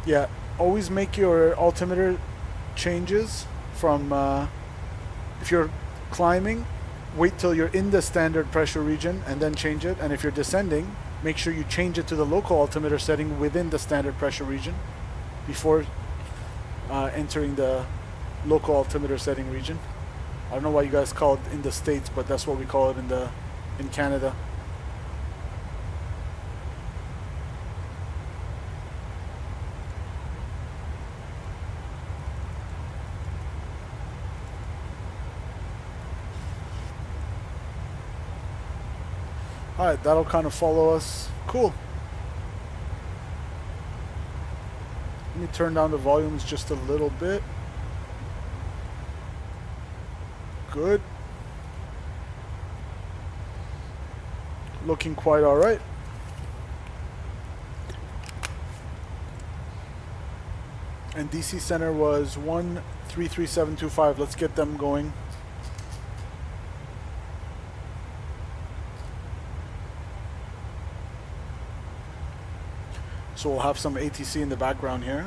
Yeah, always make your altimeter changes from if you're climbing, wait till you're in the standard pressure region and then change it. And if you're descending, make sure you change it to the local altimeter setting within the standard pressure region before entering the local altimeter setting region. I don't know why you guys call it in the States, but that's what we call it in Canada. Alright, that'll kind of follow us. Cool. Let me turn down the volumes just a little bit. Good. Looking quite alright. And DC Center was 133725. Let's get them going. So we'll have some ATC in the background here.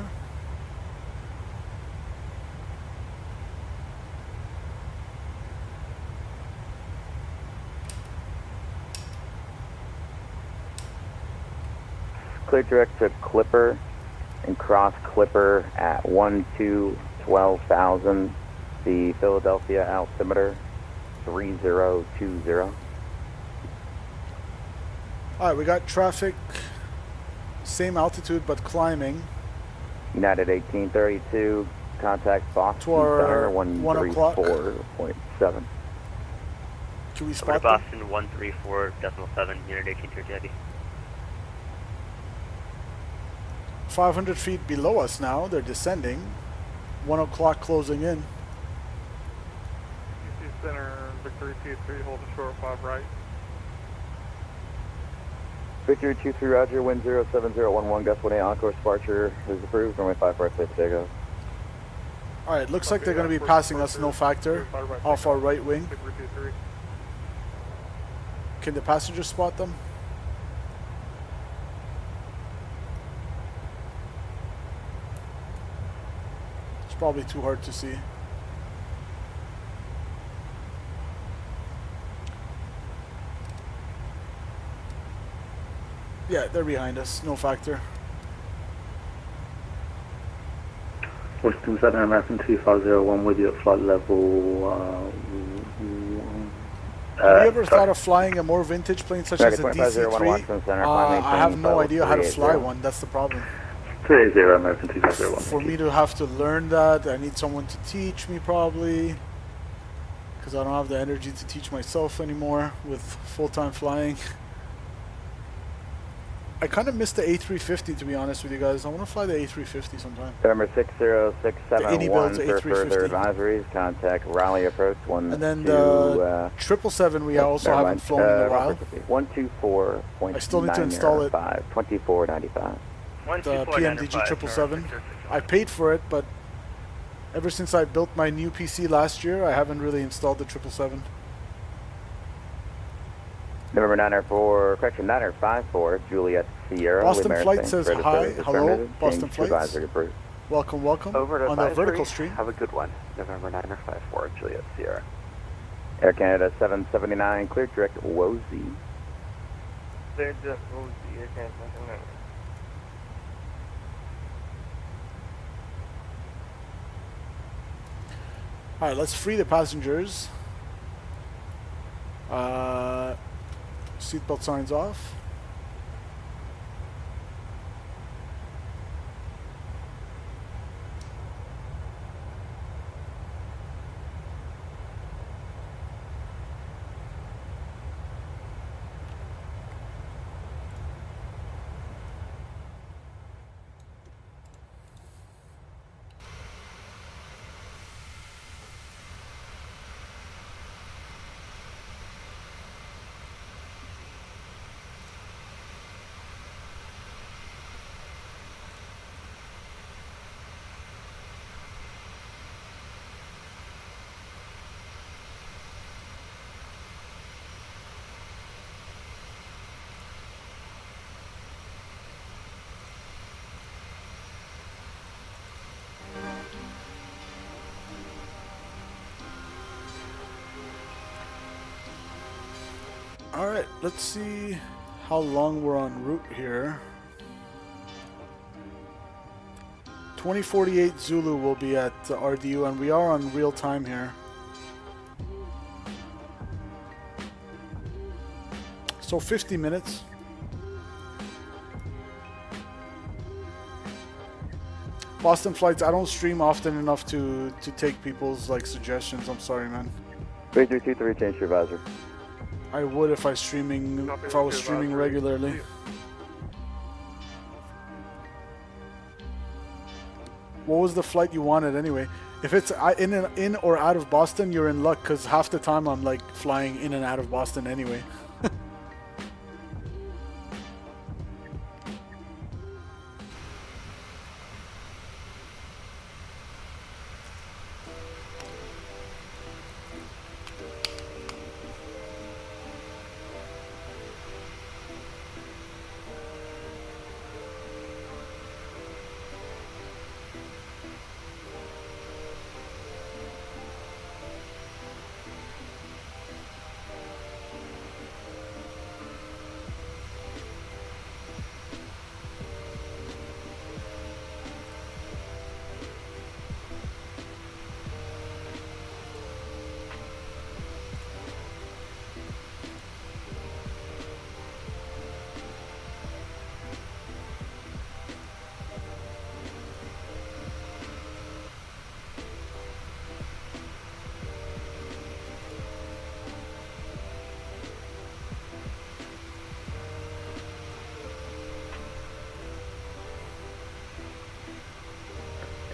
Clear direct to Clipper and cross Clipper at 12,000. The Philadelphia altimeter 3020. Alright, we got traffic Same altitude but climbing. United 1832, contact Boston To our Center 1 o'clock. 134.7. Can we Over to spot them? Boston 134.7, Unit 1830 Heavy. 500 feet below us now. They're descending. 1 o'clock closing in. UC Center, Victory 2-3, holding short 5 right. Victory 2-3, roger, wind 07011, gust 1-8, encore departure is approved, runway 54, clear for takeoff. Alright, looks like they're going to be passing us, no factor, off our right wing. Victory 2-3. Can the passengers spot them? It's probably too hard to see. Yeah, they're behind us, no factor. Western Southern American 2501 with you at flight level. Have you ever thought of flying a more vintage plane such as a DC-3? I have no idea how to fly one, that's the problem. 30 American 2501. For me to have to learn that, I need someone to teach me probably. Because I don't have the energy to teach myself anymore with full-time flying. I kind of miss the A350 to be honest with you guys. I want to fly the A350 sometime. November 60671 for further advisories, contact Raleigh approach 1. And then the 777 we also haven't flown in a while. 124.9. I still need to install it. 2495. The PMDG 777. I paid for it, but ever since I built my new PC last year, I haven't really installed the 777. November 954, Juliet Sierra. Boston Flight says hi. Hello, Boston Flights. Welcome, welcome. Over to on the vertical stream. Have a good one. November 954, Juliet Sierra. Air Canada 779, clear direct Wozy. Clear direct Wozy, Air Canada 779. Alright, let's free the passengers. Seatbelt signs off. Alright, let's see how long we're en route here. 2048 Zulu will be at RDU, and we are on real time here. So 50 minutes. Boston Flights, I don't stream often enough to take people's like suggestions. I'm sorry, man. 3323, change your advisor. I would if I was streaming regularly. What was the flight you wanted anyway? If it's in or out of Boston, you're in luck because half the time I'm like flying in and out of Boston anyway.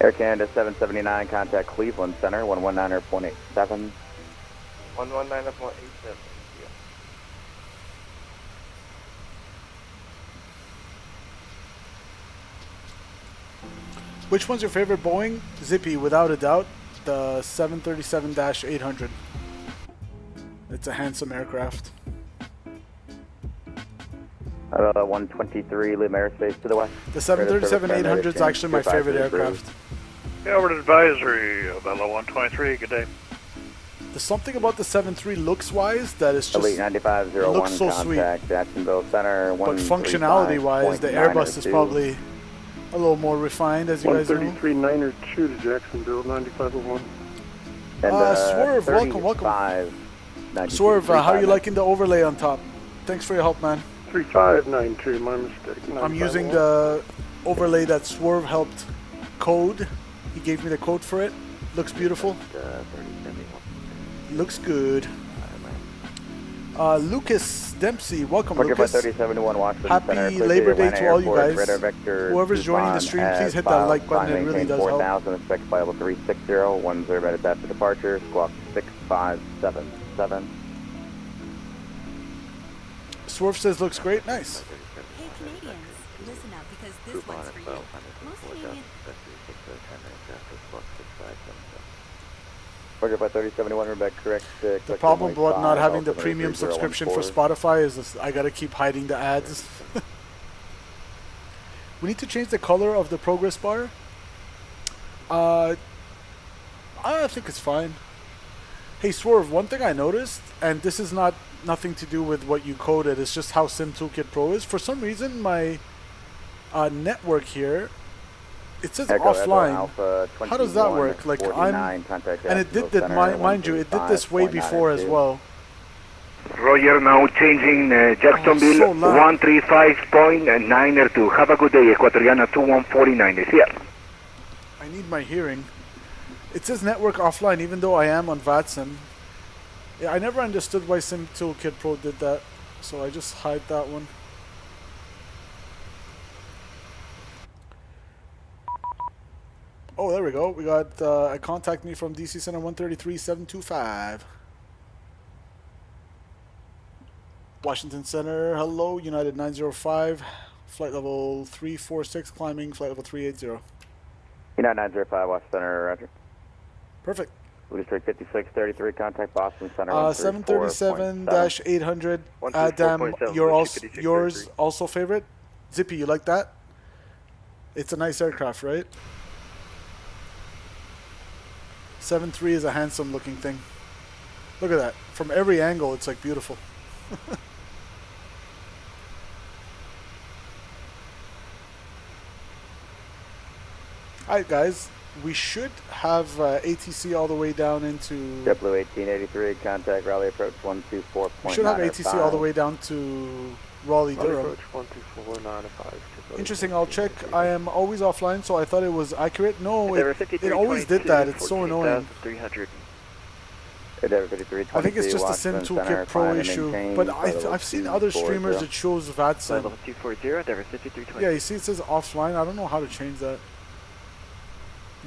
Air Canada 779, contact Cleveland Center, 119.87. 119.87. Which one's your favorite Boeing? Zippy, without a doubt, the 737-800. It's a handsome aircraft. 123, Lima Airspace to the west. The 737-800 is actually my favorite aircraft. Forward advisory, Bella 123, good day. There's something about the 73 looks-wise that is just Elite 9501, looks so sweet. contact Jacksonville Center, But functionality-wise, the Airbus is probably a little more refined, as you guys know. 133 Niner 2 to Jacksonville, 9501. And, Swerve, welcome. Swerve, how are you liking the overlay on top? Thanks for your help, man. 3592, my mistake. I'm using the overlay that Swerve helped code. He gave me the code for it. Looks beautiful. Looks good. Lucas Dempsey, welcome, Lucas. Happy Labor Day to all you guys. Whoever's joining the stream, please hit that like button. It really does help. 4000, expect flight level 360, 10 minutes after departure, squawk 6577. Swerve says looks great. Nice. Hey Canadians, listen up because this one's for you. Most Canadians... Roger by 3071, we're back correct. The problem about not having the premium subscription for Spotify is this, I gotta keep hiding the ads. We need to change the color of the progress bar. I think it's fine. Hey Swerve, one thing I noticed, and this is nothing to do with what you coded, it's just how SimToolkit Pro is. For some reason, my network here, it says offline. How does that work? Like and it did that. Mind you, it did this way before as well. Roger, now changing Jacksonville so 135.902. Have a good day, Equatoriana 2149 is here. I need my hearing. It says network offline, even though I am on VATSIM. Yeah, I never understood why SimToolkit Pro did that, so I just hide that one. Oh, there we go. We got a contact me from DC Center 133725. Washington Center, hello, United 905, flight level 346, climbing, flight level 380. United 905, Washington Center, roger. Perfect. District 5633, contact Boston Center. 737-800, Adam, yours also favorite? Zippy, you like that? It's a nice aircraft, right? 7.3 is a handsome looking thing. Look at that. From every angle, it's like beautiful. Alright guys, we should have ATC all the way down into... W1883, contact Raleigh approach 124.95. We should have ATC all the way down to Raleigh-Durham. Interesting, I'll check. I am always offline, so I thought it was accurate. No, it always did that. It's so annoying. I think it's just a SimToolkit Pro issue, but I've seen other streamers that shows VATSIM. Yeah, you see it says offline. I don't know how to change that.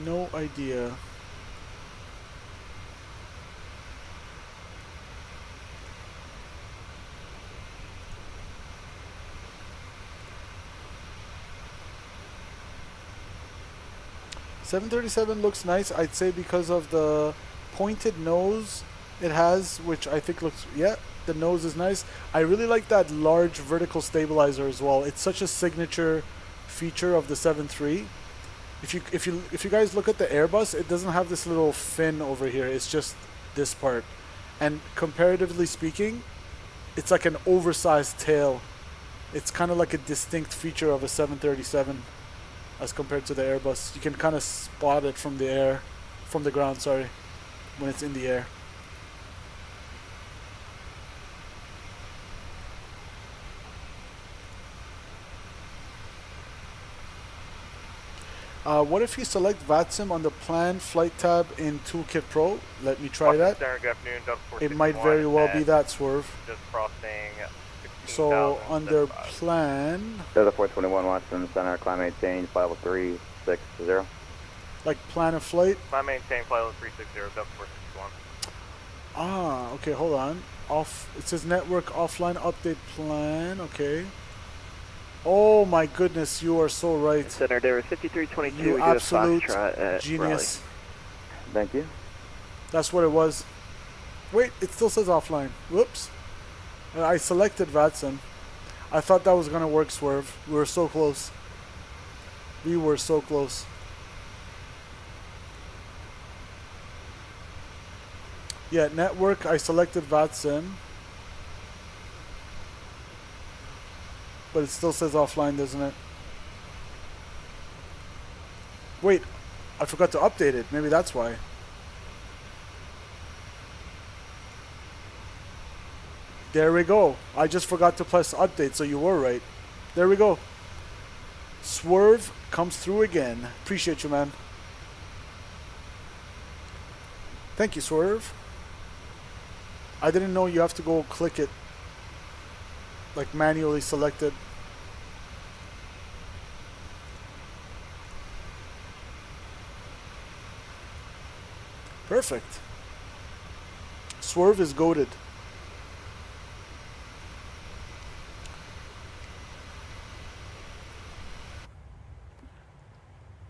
No idea. $737 looks nice, I'd say, because of the pointed nose it has, which I think looks, yeah, the nose is nice. I really like that large vertical stabilizer as well. It's such a signature feature of the 7.3. If you guys look at the Airbus, it doesn't have this little fin over here. It's just this part, and comparatively speaking, it's like an oversized tail. It's kind of like a distinct feature of a 737 as compared to the Airbus. You can kind of spot it from the air, from the ground, sorry, when it's in the air. What if you select VATSIM on the Plan Flight tab in Toolkit Pro? Let me try that. It might very well be that, Swerve. Just crossing. So under Plan. There's a 421 Washington Center, climate change, flight level 360. Like plan of flight? I maintain flight level 360, Delta 461. Ah, okay, hold on. Off. It says network offline update plan. Okay. Oh my goodness, you are so right. Center, there was 5322. You we absolute do a Foxtrot at genius. Raleigh. Thank you. That's what it was. Wait, it still says offline. Whoops. I selected VATSIM. I thought that was gonna work, Swerve. We were so close. We were so close. Yeah, network, I selected VATSIM. But it still says offline, doesn't it? Wait, I forgot to update it. Maybe that's why. There we go. I just forgot to press update, so you were right. There we go. Swerve comes through again. Appreciate you, man. Thank you, Swerve. I didn't know you have to go click it. Like manually selected. Perfect. Swerve is goated.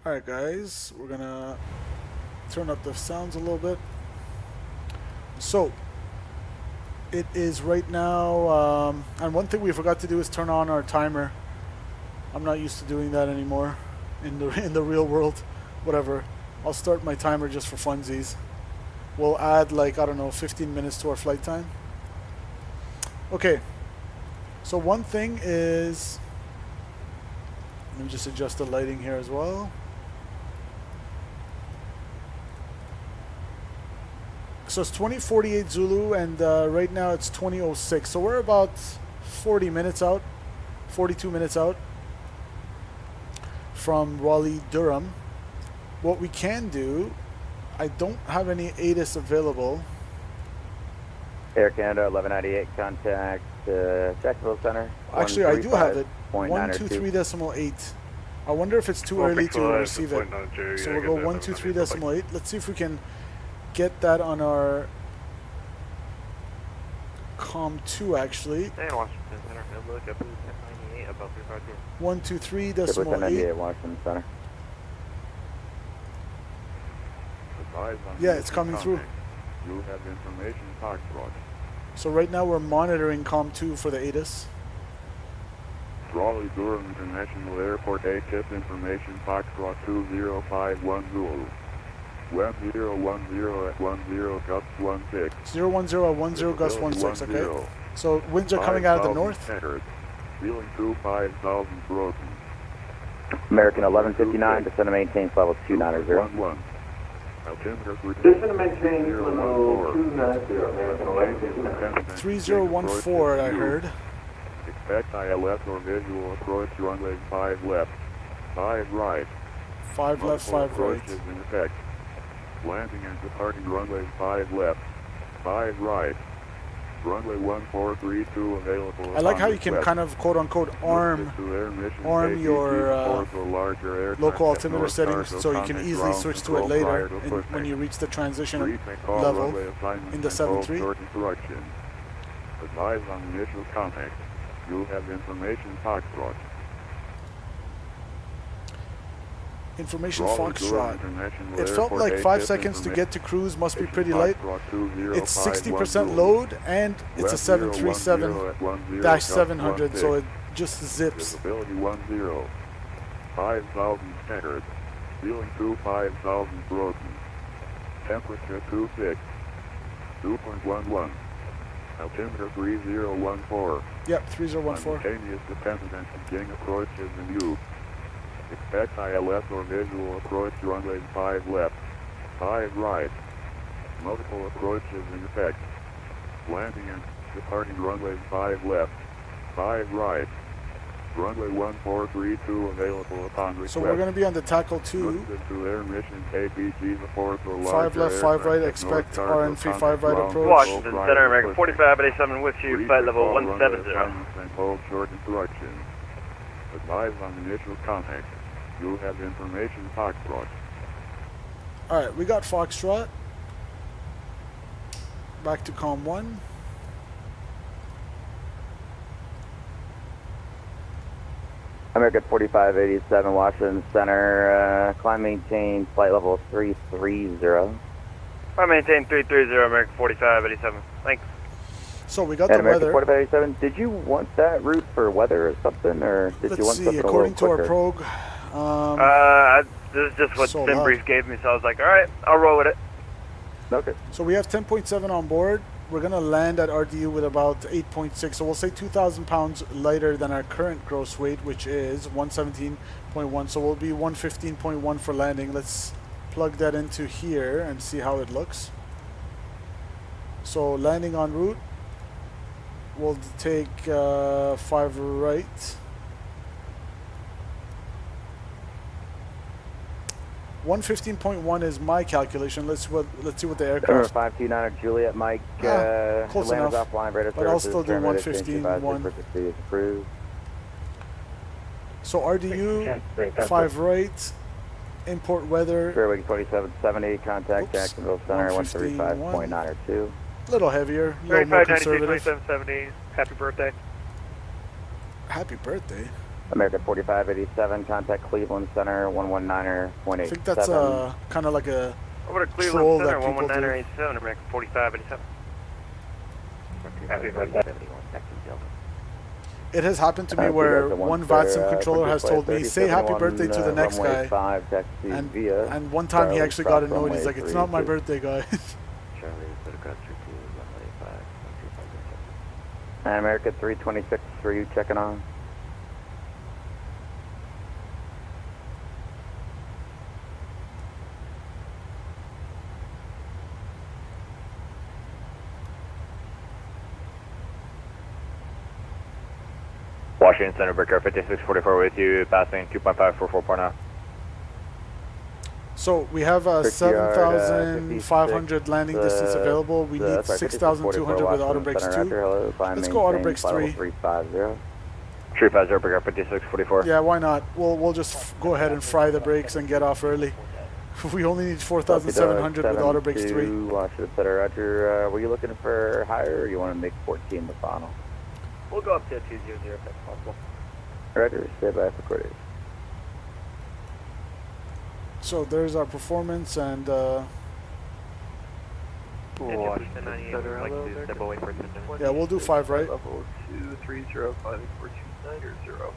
Alright guys, we're gonna turn up the sounds a little bit. So, it is right now, and one thing we forgot to do is turn on our timer. I'm not used to doing that anymore in the real world. Whatever. I'll start my timer just for funsies. We'll add like, I don't know, 15 minutes to our flight time. Okay. So one thing is, let me just adjust the lighting here as well. So it's 2048 Zulu, and right now it's 2006. So we're about 40 minutes out, 42 minutes out from Raleigh-Durham. What we can do, I don't have any ATIS available. Air Canada 1198, contact Jacksonville Center. Actually, I do have it. 123.8. I wonder if it's too early to receive it. So we'll go 123.8. Let's see if we can get that on our COM2 actually. 123.8. Washington Center. Yeah, it's coming through. You have information Foxtrot. So right now we're monitoring COM2 for the ATIS. Raleigh-Durham International Airport ATIS information Foxtrot 20510. 1010 at 10 gust 16. 010 at 10 gust 16, okay. So winds are coming out of the north. Feeling 25,000 broken. American 1159, descend and maintain level 290. Descend and maintain level 290. 3014, I heard. Expect ILS or visual approach runway 5 left, 5 right. 5 left, 5 right. Approach is in effect. Landing and departing runway 5 left, 5 right. Runway 1432 available. I like how you can kind of quote unquote arm your local altimeter settings so you can easily switch to it later when you reach the transition level in the 7.3. Advise on initial contact. You have information Foxtrot. Information Foxtrot. It felt like 5 seconds to get to cruise, must be pretty light. It's 60% load and it's a 737-700, so it just zips. Visibility 10. 5,000 centered. Feeling 5,000 broken. Temperature 26. 2.11. Altimeter 3014. Yep, 3014. Simultaneous dependent and beginning approaches in use. Expect ILS or visual approach runway 5 left, 5 right. Multiple approaches in effect. Landing and departing runway 5 left, 5 right. Runway 1432 available upon request. So we're going to be on the tackle 2. To air mission KBG the 4th or 5 left, 5 right. Expect RN3 5 right approach. Washington Center, American 4587 with you, flight level 170. And hold short instructions. Advise on initial contact. You have information Foxtrot. Alright, we got Foxtrot. Back to COM 1. American 4587, Washington Center, climb maintain, flight level 330. I maintain 330, American 4587. Thanks. So we got and the American weather. 4587, did you want that route for weather or something, or did you want Let's see, something according a to little our quicker? prog, This is just what so Sim loud. Brief gave me, so I was like, alright, I'll roll with it. Okay. So we have 10.7 on board. We're going to land at RDU with about 8.6. So we'll say 2,000 pounds lighter than our current gross weight, which is 117.1. So we'll be 115.1 for landing. Let's plug that into here and see how it looks. So landing en route, we'll take 5 right. 115.1 is my calculation. Let's see what the aircraft. 529 Juliet Mike. Close enough. Offline, radar But I'll services, still do terminated, 115.1. frequency is approved. So RDU, 5 right. Import weather. Fairway 2770, contact Oops. Jacksonville Center, 115.1. 135.902. A little heavier, a little more conservative. 2770. Happy birthday. Happy birthday. American 4587, contact Cleveland Center, 119.87. I think that's kind of like a Over to troll Cleveland that Center, people do. 11987, American 4587. Happy birthday. It has happened to me where one VATSIM controller has told me, say happy birthday to the next guy. 5, taxi via And one time he actually got annoyed. He's like, it's not my birthday, guys. American 326, for you checking on? Washington Center, Breaker 5644 with you, passing 2.544.0. So we have 7,500 landing distance available. We need 6,200 with auto brakes 2. Let's go auto brakes 3. 350. 350, Breaker 5644. Yeah, why not? We'll just go ahead and fry the brakes and get off early. We only need 4,700 with auto brakes 3. Washington Center, Roger. Were you looking for higher, or you want to make 14 the final? We'll go up to 200 if that's possible. Roger, stay by for quarters. So there's our performance and yeah, we'll do 5 right. Level 2305429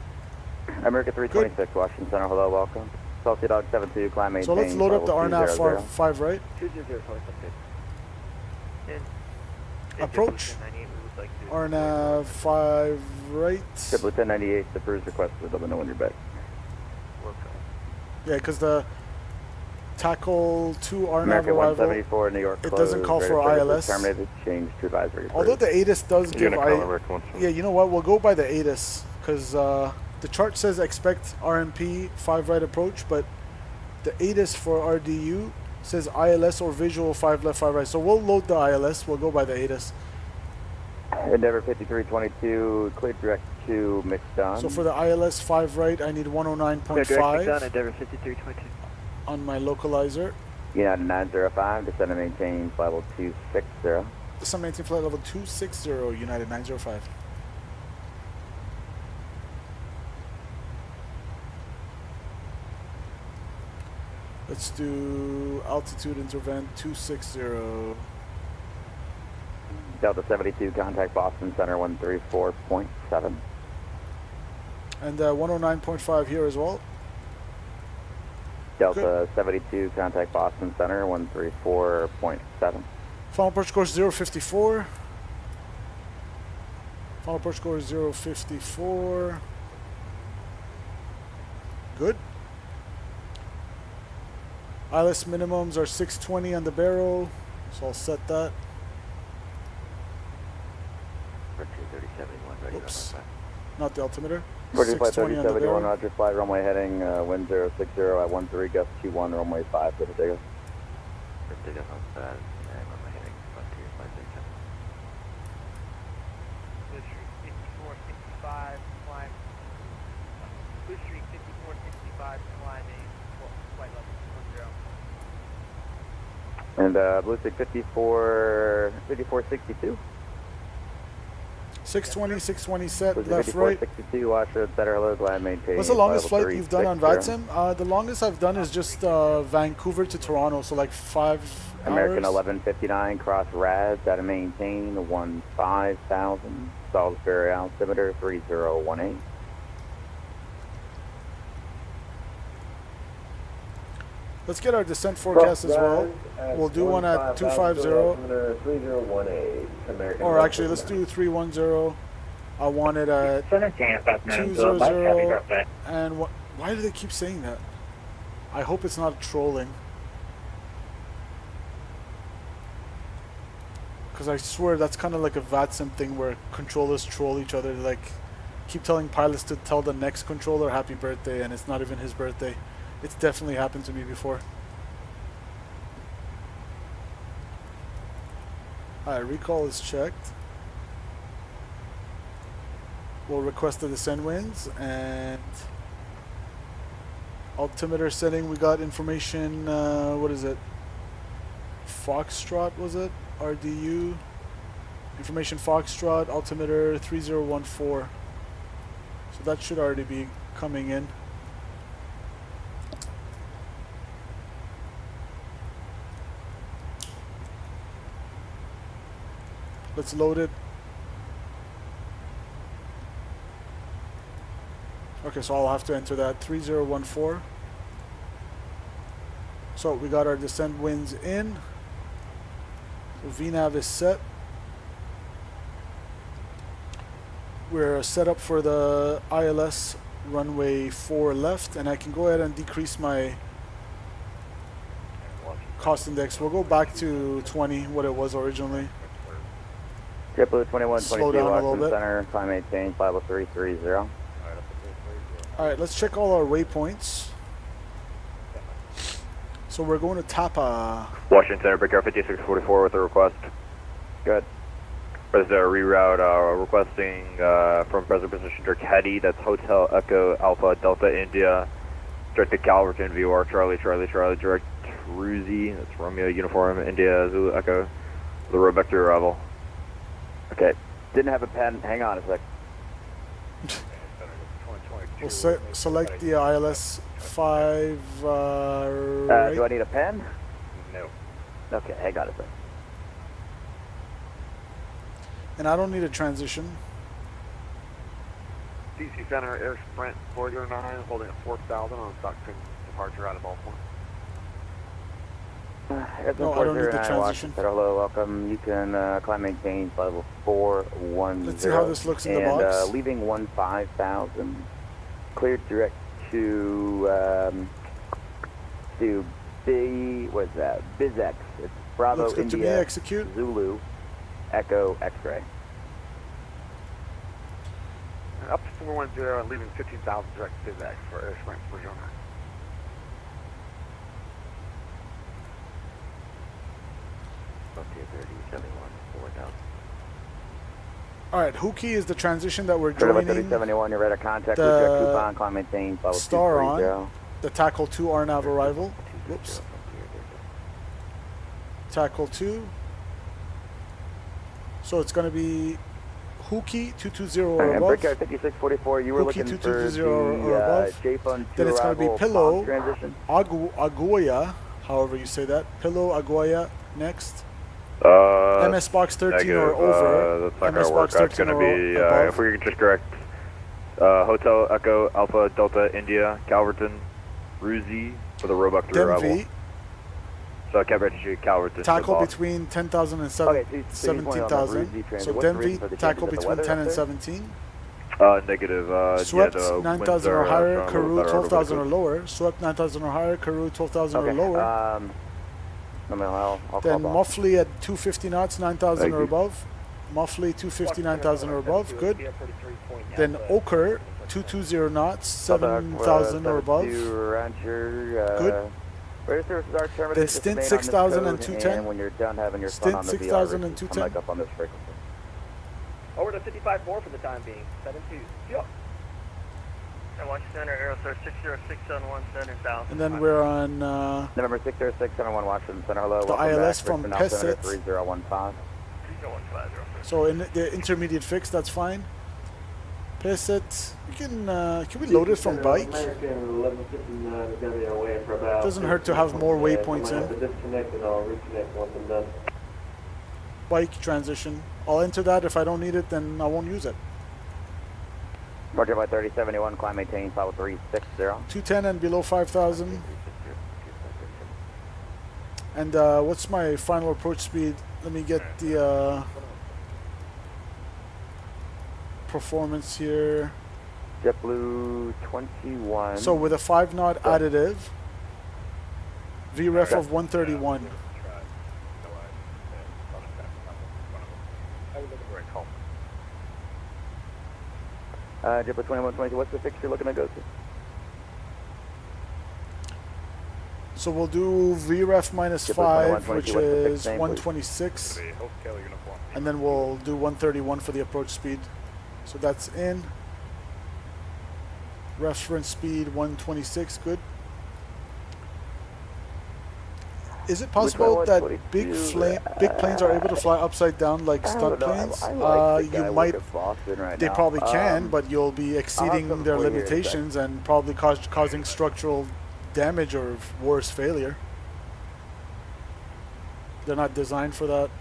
American 326, Washington Center, hello, welcome. Salty Dog 72, climb maintain. So let's load up the RNAV 5 right. 200, Approach. RNAV 5 right. Triple 1098, the first request is let me know when you're back. Yeah, because the tackle 2 RNAV American arrival, 174, New York it doesn't call for ILS. Terminated, change to advisory. Although the ATIS does give yeah, you know what? We'll go by the ATIS because the chart says expect RMP 5 right approach, but the ATIS for RDU says ILS or visual 5 left 5 right. So we'll load the ILS. We'll go by the ATIS. Endeavor 5322, clear direct to mixed on. So for the ILS 5 right, I need 109.5 Endeavor 5322. on my localizer. United 905, descend and maintain flight level 260. Descend maintain flight level 260, United 905. Let's do altitude intervent 260. Delta 72, contact Boston Center 134.7. And 109.5 here as well. Delta 72, contact Boston Center 134.7. Final approach course 054. Final approach course 054. Good. ILS minimums are 620 on the barrel, so I'll set that. Oops, not the altimeter. 620 on the 3071, barrel. Roger, flight runway heading, wind 060 at 13, gust 21, runway 5, for the takeoff. And blue stick 5462. 620, 620 set, Blue stick left, right. 5462, watch the center, hello, glide, maintain. What's the longest flight you've done on 50360. VATSIM? The longest I've done is just Vancouver to Toronto, so like 5 American hours. 1159, cross RAD, data maintain 15,000. Salisbury altimeter 3018. Let's get our descent forecast as well. We'll do one at 250. Or actually, let's do 310. I want it at 200. And what? Why do they keep saying that? I hope it's not trolling. Because I swear that's kind of like a VATSIM thing where controllers troll each other. Like, keep telling pilots to tell the next controller happy birthday, and it's not even his birthday. It's definitely happened to me before. Alright, recall is checked. We'll request the descent winds, and altimeter setting, we got information, what is it? Foxtrot, was it? RDU. Information Foxtrot, altimeter 3014. So that should already be coming in. Let's load it. Okay, so I'll have to enter that 3014. So we got our descent winds in. So VNAV is set. We're set up for the ILS runway 4 left, and I can go ahead and decrease my cost index. We'll go back to 20, what it was originally. JetBlue 2122, Slow down a little bit. Center, climb maintain, 50330. Alright, let's check all our waypoints. So we're going to Tapa. Washington Center, Breakout 5644 with a request. Good. President reroute requesting from present position direct Heady, that's Hotel Echo Alpha Delta India, direct to Calverton, VOR Charlie, direct Ruzi, that's Romeo Uniform, India, Zulu Echo, the road back to arrival. Okay, didn't have a pen, hang on a sec. We'll select the ILS 5 right. Do I need a pen? No. Okay, hang on a sec. And I don't need a transition. DC Center, Air Sprint 409, holding at 4,000 on Stockton departure out of Baltimore. No, I don't need the transition. Hello, welcome. You can climb maintain level 410. Let's see how this looks in the box. And leaving 15,000. Cleared direct to what's that? BizX. It's Bravo Looks good India to me. Execute. Zulu Echo X-ray. Up to 410, leaving 15,000 direct to BizX for Air Sprint 409. Alright, Huki is the transition that we're joining. 3071, you're ready to contact with your coupon, climb maintain, level star 230. on. The Tackle 2 RNAV arrival. Whoops. Tackle 2. So it's going to be Huki 220 or And above. Brickyard 5644, you were Huki looking for 220 or above. J-Fund 2 Then it's going to be arrival Pillow transition. Aguaya, however you say that. Pillow Aguaya next. MS Box 13 negative, or over. That's not MS going to work. Box That's 13 going to be, above. if we can just correct, Hotel Echo Alpha Delta India, Calverton, Ruzi for the Roebuck 3 arrival. Denvi. So I kept registry Calverton. Tackle between 10,000 and 17,000. So Denvi, tackle between 10 and 17. Negative. Swept 9,000 or higher, Karoo 12,000 or lower. Swept 9,000 or higher, Karoo 12,000 or lower. Then Muffley at 250 knots, 9,000 or above. Muffley 250, 9,000 or above. Good. Then Ochre 220 knots, 7,000 or above. Good. Then Stint 6,000 and 210. When you're done having your Stint 6,000 and 210. up on this frequency. Over to 55.4 for the time being. 7-2. Yep. Washington Center, Aerostar 606 on 1 center south. And then we're on November 606, Center 1 Washington Center. Hello. the ILS from Pesset. 3015. 3015. So in the intermediate fix, that's fine. Pesset, you can we load it from bike? Doesn't hurt to have more waypoints in. Disconnect and I'll reconnect once I'm done. Bike transition. I'll enter that. If I don't need it, then I won't use it. Roger by 3071, climb maintain, follow 360. 210 and below 5,000. And what's my final approach speed? Let me get the performance here. JetBlue 21. So with a 5 knot additive, VREF of 131. JetBlue 2122, what's the fix you're looking to go to? So we'll do VREF minus 5, which is 126. And then we'll do 131 for the approach speed. So that's in. Reference speed 126, good. Is it possible that big planes are able to fly upside down like stunt planes? You might. They probably can, but you'll be exceeding their limitations and probably causing structural damage or worse, failure. They're not designed for that.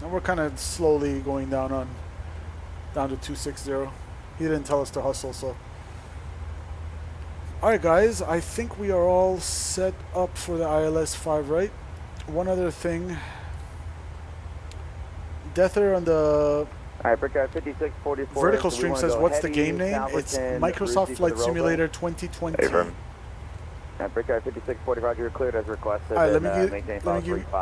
And we're kind of slowly going down to 260. He didn't tell us to hustle, so. Alright guys, I think we are all set up for the ILS 5, right? One other thing. Deather on the vertical stream says, what's the game name? It's Microsoft Flight Simulator 2020. Brickyard 5640, Roger, you're cleared as requested. Alright,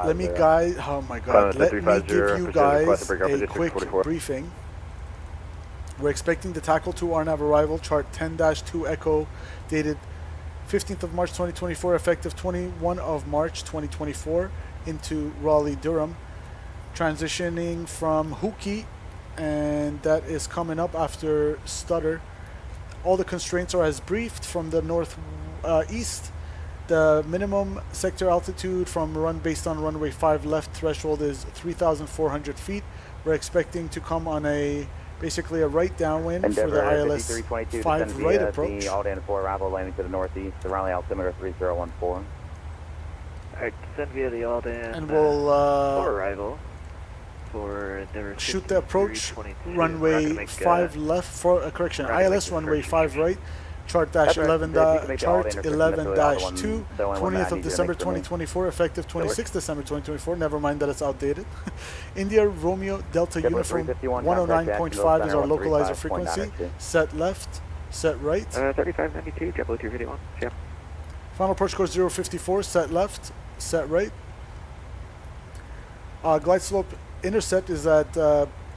let me guys, oh my god, let me give you guys a quick briefing. We're expecting the Tackle 2 RNAV arrival, chart 10-2 Echo, dated 15th of March 2024, effective 21 of March 2024, into Raleigh-Durham, transitioning from Hookie, and that is coming up after Stutter. All the constraints are as briefed from the northeast. The minimum sector altitude from based on runway 5 left threshold is 3,400 feet. We're expecting to come on basically a right downwind for the ILS 5 right approach. All in for arrival landing to the northeast, the Raleigh altimeter 3014. Alright, send via the Alden. And we'll for arrival. For shoot the approach runway 5 left for correction. ILS runway 5 right. Chart 11 chart 11-2, 20th of December 2024, effective 26th December 2024. Never mind that it's outdated. India Romeo Delta Uniform 109.5 is our localizer frequency. Set left, set right. 3592, JetBlue 251. Yeah. Final approach course 054, set left, set right. Glide slope intercept is at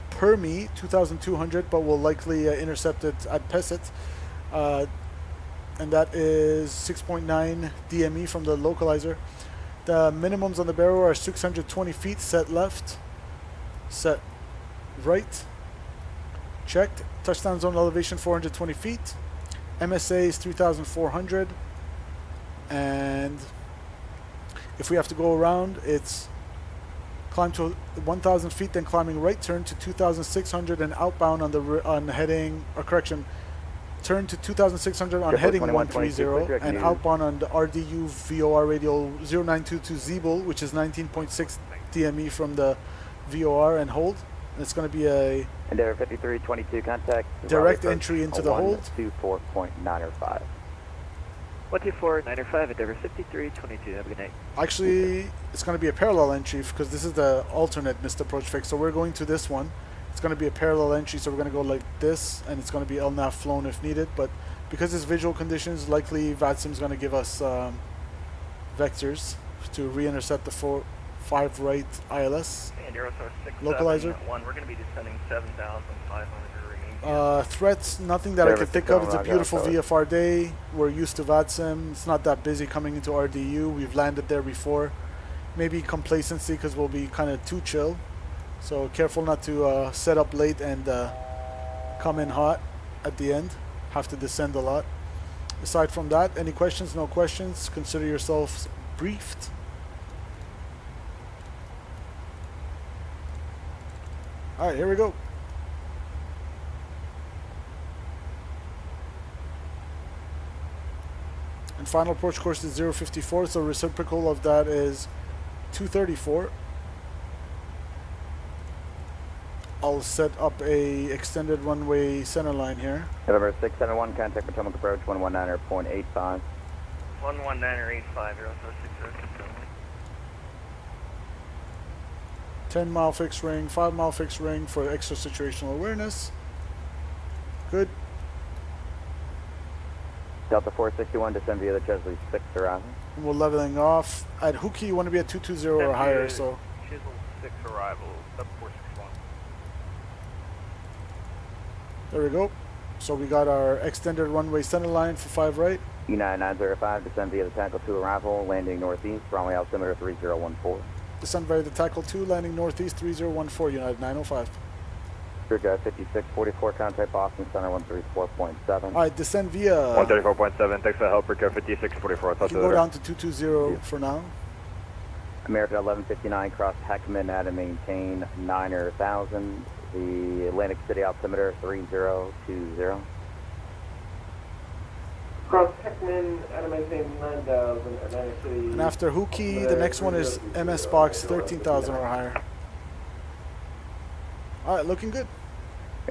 Permi 2,200, but we'll likely intercept it at Pesset. And that is 6.9 DME from the localizer. The minimums on the barrel are 620 feet, set left, set right, checked. Touchdown zone elevation 420 feet. MSA is 3,400. And if we have to go around, it's climb to 1,000 feet, then climbing right turn to 2,600 and outbound on heading, or correction, turn to 2,600 on heading 130 and outbound on the RDU VOR radial 0922 Zeeble, which is 19.6 DME from the VOR, and hold. And it's going to be a Endeavor 5322 contact direct entry into the hold. 124.905. 124.905, Endeavor 5322. Have a good night. Actually, it's going to be a parallel entry because this is the alternate missed approach fix. So we're going to this one. It's going to be a parallel entry, so we're going to go like this, and it's going to be LNAV flown if needed. But because it's visual conditions, likely VATSIM is going to give us vectors to re-intercept the 5 right ILS. And Aerostar 671, localizer. we're going to be descending 7,500 remaining. Threats, nothing that I could think of. It's a beautiful VFR day. We're used to VATSIM. It's not that busy coming into RDU. We've landed there before. Maybe complacency because we'll be kind of too chill. So careful not to set up late and come in hot at the end. Have to descend a lot. Aside from that, any questions? No questions. Consider yourselves briefed. All right, here we go. And final approach course is 054, so reciprocal of that is 234. I'll set up a extended runway center line here. November 671, contact Potomac approach 119.85. 119.85, 10-mile fixed ring, 5-mile fixed ring for extra situational awareness. Good. Delta 461, descend via the Chesley 6 arrival. And we're leveling off. At Hookie, you want to be at 220 or higher, so. Chisel 6 arrival, Delta 461. There we go. So we got our extended runway center line for 5 right. E9905, descend via the Tackle 2 arrival, landing northeast, runway altimeter 3014. Descend via the Tackle 2, landing northeast 3014, United 905. Crew 5644, contact Boston Center 134.7. Alright, descend via... 134.7, thanks for help, Crew 5644. You can go down to 220 for now. American 1159, cross Heckman at and maintain 9,000. The Atlantic City altimeter 3020. Cross Heckman at and maintain 9,000. Atlantic City. And after Hookie, the next one is MS Box 13,000 or higher. Alright, looking good.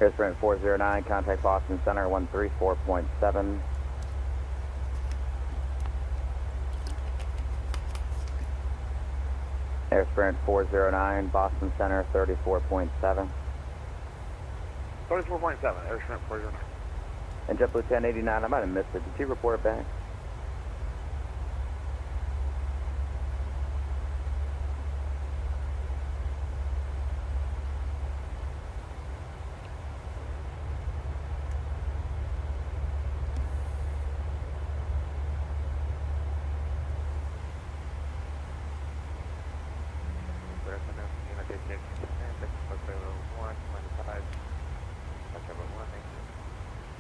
Air Sprint 409, contact Boston Center 134.7. Air Sprint 409, Boston Center 34.7. 34.7, Air Sprint 409. And JetBlue 1089, I might have missed it. Did you report back?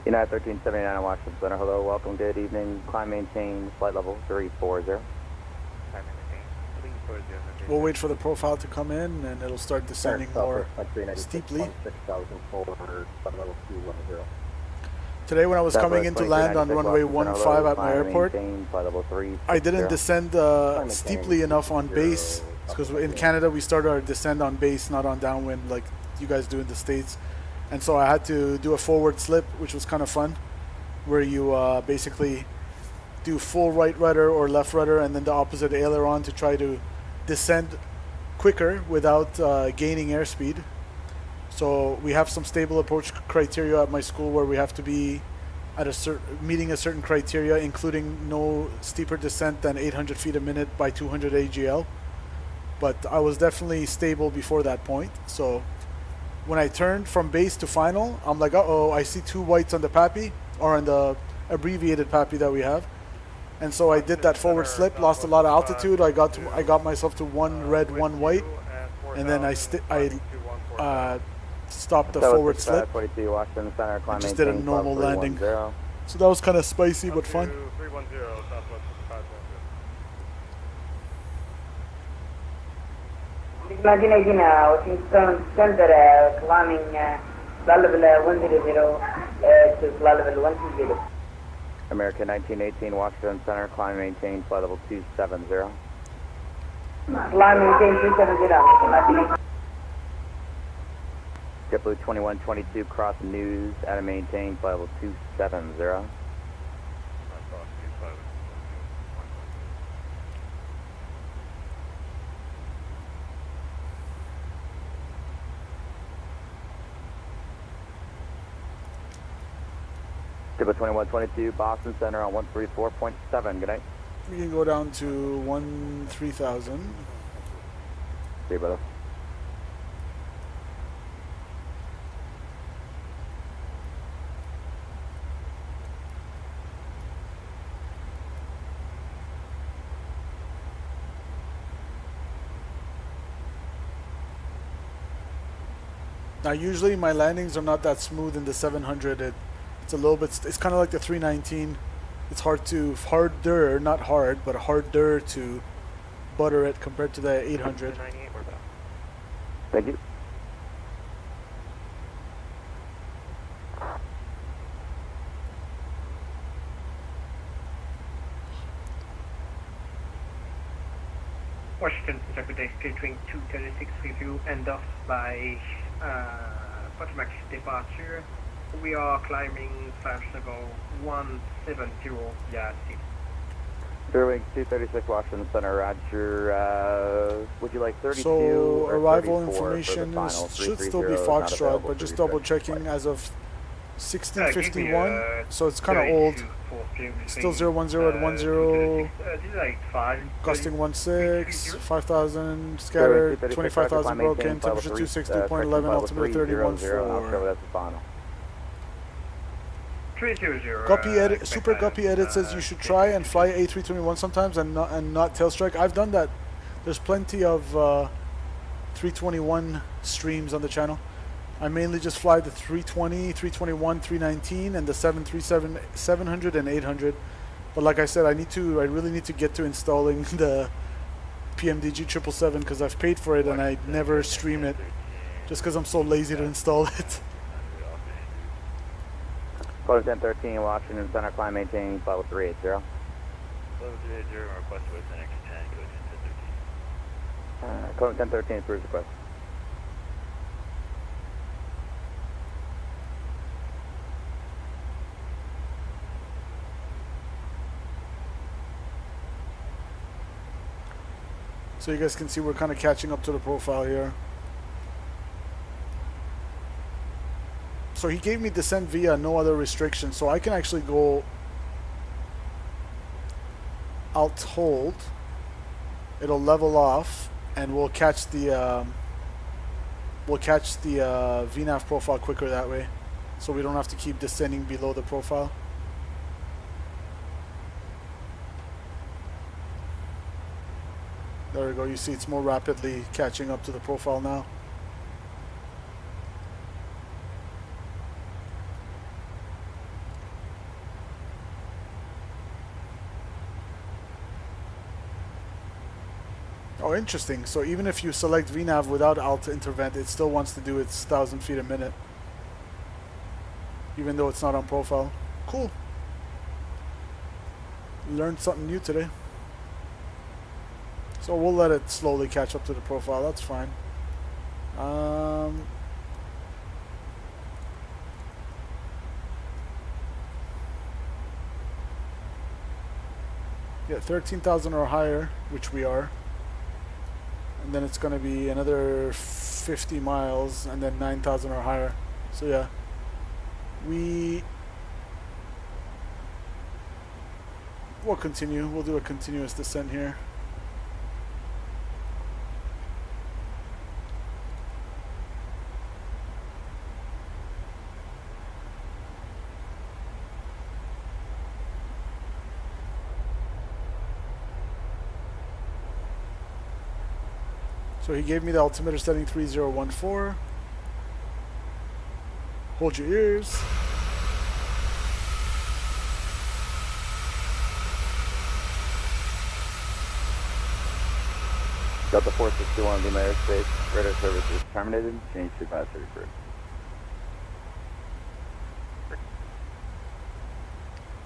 United 1379 Washington Center, hello, welcome, good evening. Climb maintain, flight level 340. We'll wait for the profile to come in and it'll start descending more steeply. Today when I was coming in to land on runway 15 at my airport, I didn't descend steeply enough on base because in Canada we started our descent on base, not on downwind like you guys do in the States. And so I had to do a forward slip, which was kind of fun, where you basically do full right rudder or left rudder and then the opposite aileron to try to descend quicker without gaining airspeed. So we have some stable approach criteria at my school where we have to be at meeting a certain criteria, including no steeper descent than 800 feet a minute by 200 AGL. But I was definitely stable before that point. So when I turned from base to final, I'm like, uh-oh, I see 2 whites on the PAPI, or on the abbreviated PAPI that we have. And so I did that forward slip, lost a lot of altitude. I got myself to 1 red, 1 white, and then I stopped the forward slip. I just did a normal landing. So that was kind of spicy but fun. Imagine Washington Center climbing flight level 100 to flight level 120. American 1918 Washington Center, climb maintain, flight level 270. Climb maintain 270. JetBlue 2122, cross news, at and maintain, flight level 270. JetBlue 2122, Boston Center on 134.7, good night. We can go down to 3000. See you, brother. Now usually my landings are not that smooth in the 700. It's a little bit, it's kind of like the 319. It's harder, not hard, but harder to butter it compared to the 800. Thank you. Washington, Pacific Day, between 236 review, end off by Potomac departure. We are climbing flash level 170 Yasi. Durwing 236 Washington Center, Roger. Would you like 32 So or arrival 34 information for the final? should still be 330 is not Foxtrot, available but just for double recheck. checking as of Give me, 1651. So it's kind of old. Still 010 at 10. Like 5. Costing 16, 5,000 scattered, 25,000 broken, temperature 260.11, altimeter 31.4. That's the final. 300. Guppy edit, Super Guppy edit says you should try and fly A321 sometimes and not tail strike. I've done that. There's plenty of 321 streams on the channel. I mainly just fly the 320, 321, 319, and the 737, 700, and 800. But like I said, I really need to get to installing the PMDG 777 because I've paid for it and I never stream it just because I'm so lazy to install it. Code 1013, Washington Center, climb maintaining level 380. Level 380, request with the next 10, code 1013. Code 1013 approves request. So you guys can see we're kind of catching up to the profile here. So he gave me descent via no other restrictions, so I can actually go alt hold. It'll level off, and we'll catch the VNAV profile quicker that way, so we don't have to keep descending below the profile. There we go. You see, it's more rapidly catching up to the profile now. Oh, interesting. So even if you select VNAV without alt intervent, it still wants to do its 1,000 feet a minute, even though it's not on profile. Cool. Learned something new today. So we'll let it slowly catch up to the profile. That's fine. Yeah, 13,000 or higher, which we are. And then it's going to be another 50 miles, and then 9,000 or higher. So yeah, we'll continue. We'll do a continuous descent here. So he gave me the altimeter setting 3014. Hold your ears. Delta 461 Lima Airspace, radar services terminated, change to 533.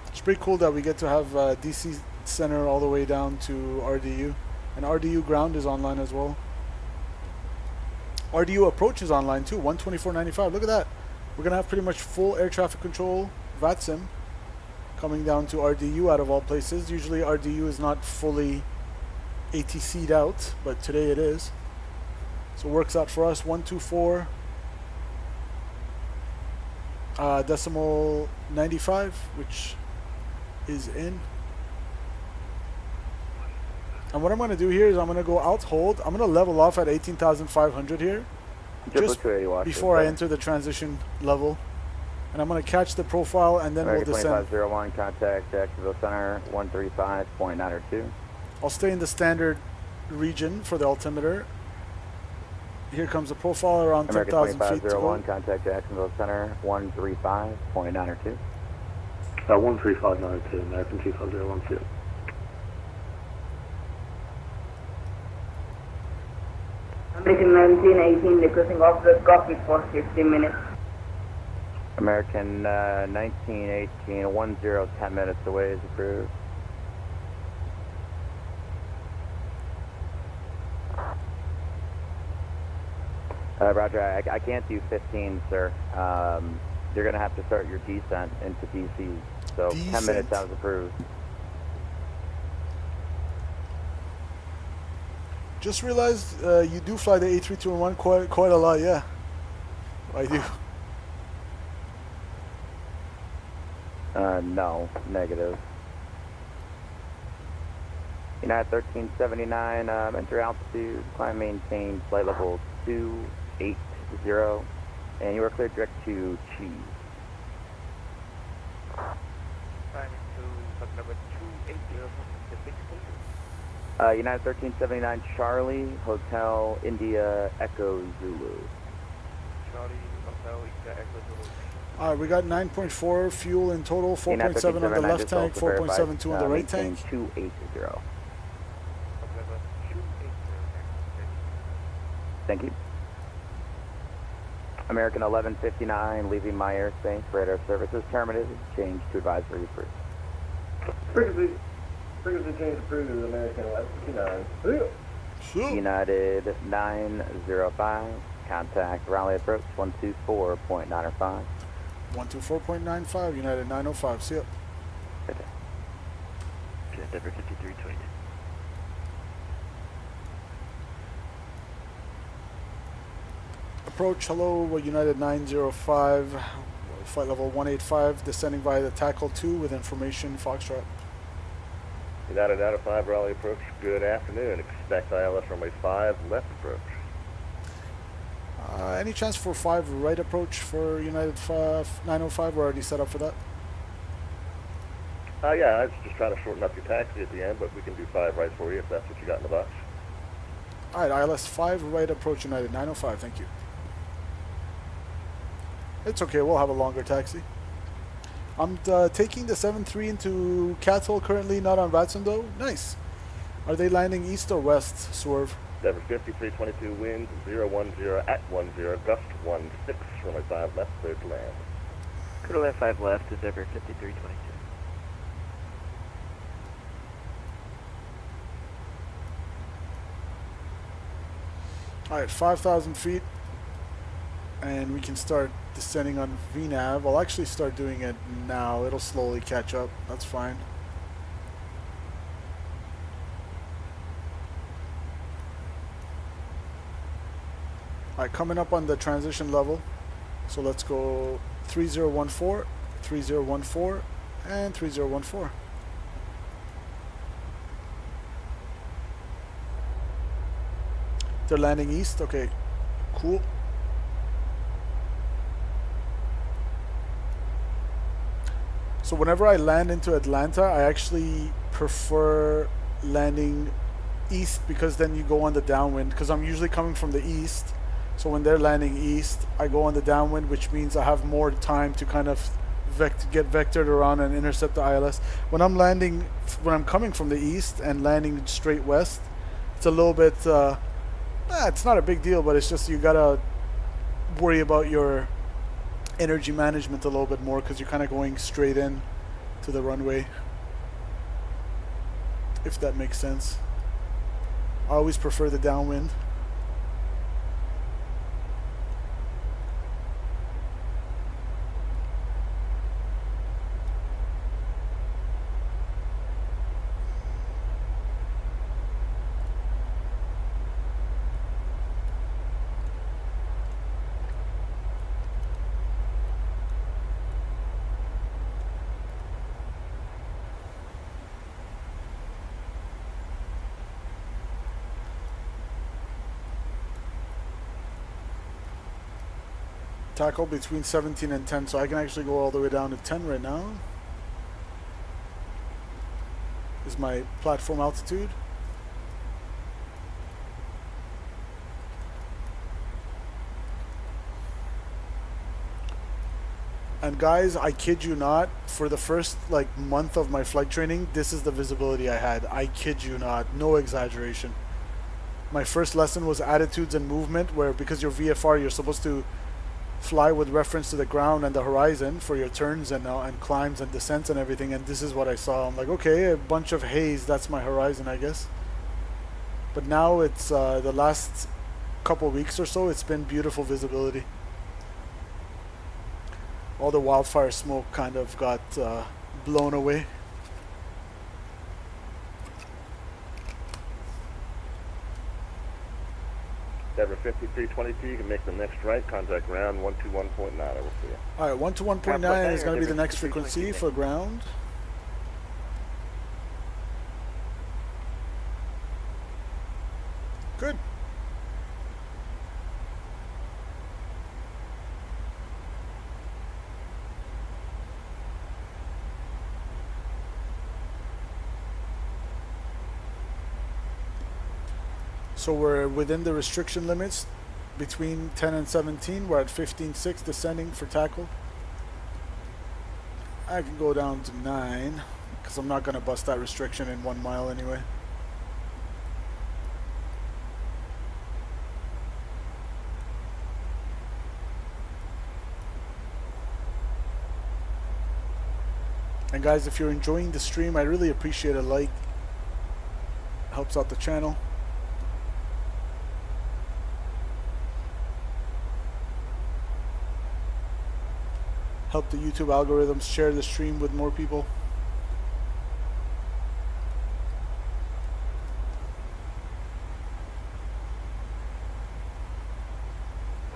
It's pretty cool that we get to have DC center all the way down to RDU. And RDU ground is online as well. RDU approach is online too, 124.95. Look at that. We're going to have pretty much full air traffic control VATSIM coming down to RDU out of all places. Usually RDU is not fully ATC'd out, but today it is. So it works out for us. 124 decimal 95, which is in. And what I'm going to do here is I'm going to go out hold. I'm going to level off at 18,500 here, just before I enter the transition level. And I'm going to catch the profile, and then we'll descend. 2501, contact Jacksonville Center, 135.902. I'll stay in the standard region for the altimeter. Here comes the profile around American 10,000 feet to 2501, go. contact Jacksonville Center 135.902. 13592, American 2501 field. American 1918 requesting off the copy for 15 minutes. American 1918, 10 minutes away is approved. Roger, I can't do 15, sir. You're going to have to start your descent into DC. So 10 minutes sounds approved. Just realized you do fly the A321 quite a lot, yeah. I do. No, negative. United 1379, enter altitude, climb maintain, flight level 280, and you are cleared direct to Cheese. Climbing to flight number 280 from the big United 1379, Charlie, Hotel, India, Echo, Zulu. Charlie, Hotel, India, Echo, Zulu. Alright, we got 9.4 fuel in total, 4.7 on the left tank, 4.72 on the right tank. 280. Thank you. American 1159, leaving my airspace, radar services terminated, change to advisory approved. Frequency change approved, American 1159. United 905, contact Raleigh approach 124.905. 124.95, United 905, see ya. Okay, Denver 5322. Approach, hello, United 905, flight level 185, descending via the tackle 2 with information, Foxtrot. United 905, Raleigh approach, good afternoon. Expect ILS runway 5, left approach. Any chance for 5 right approach for United 905? We're already set up for that. Yeah, I was just trying to shorten up your taxi at the end, but we can do 5 right for you if that's what you got in the box. Alright, ILS 5 right approach United 905, thank you. It's okay, we'll have a longer taxi. I'm taking the 7-3 into Cattle currently, not on VATSIM though. Nice. Are they landing east or west, Swerve? Denver 5322, wind 010 at 10, gust 16, runway 5 left, clear to land. Clear to land 5 left, Denver 5322. Alright, 5,000 feet. And we can start descending on VNAV. I'll actually start doing it now. It'll slowly catch up. That's fine. Alright, coming up on the transition level. So let's go 3014, 3014, and 3014. They're landing east. Okay, cool. So whenever I land into Atlanta, I actually prefer landing east because then you go on the downwind, because I'm usually coming from the east. So when they're landing east, I go on the downwind, which means I have more time to kind of get vectored around and intercept the ILS. When I'm coming from the east and landing straight west, it's a little bit, it's not a big deal, but it's just you gotta worry about your energy management a little bit more because you're kind of going straight in to the runway, if that makes sense. I always prefer the downwind. Tackle between 17 and 10, so I can actually go all the way down to 10 right now. Is my platform altitude. And guys, I kid you not, for the first like month of my flight training, this is the visibility I had. I kid you not, no exaggeration. My first lesson was attitudes and movement, where because you're VFR, you're supposed to fly with reference to the ground and the horizon for your turns and climbs and descents and everything. And this is what I saw. I'm like, okay, a bunch of haze, that's my horizon, I guess. But now it's the last couple weeks or so, it's been beautiful visibility. All the wildfire smoke kind of got blown away. Denver 5322, you can make the next right, contact ground 121.9, I will see you. Alright, 121.9 is going to be the next frequency for ground. Good. So we're within the restriction limits between 10 and 17. We're at 15.6 descending for tackle. I can go down to 9 because I'm not going to bust that restriction in 1 mile anyway. And guys, if you're enjoying the stream, I really appreciate a like. Helps out the channel. Help the YouTube algorithms share the stream with more people.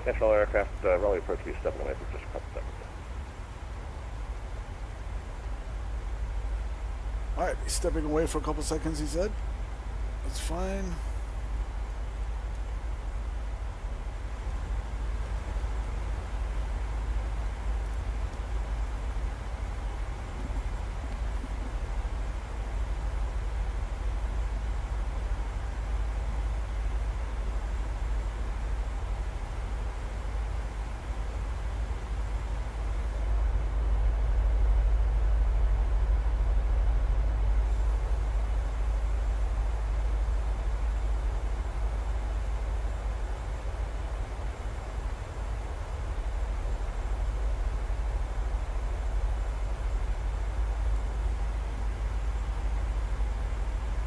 National aircraft, Raleigh approach to be stepping away for just a couple seconds. Alright, he's stepping away for a couple seconds, he said. That's fine.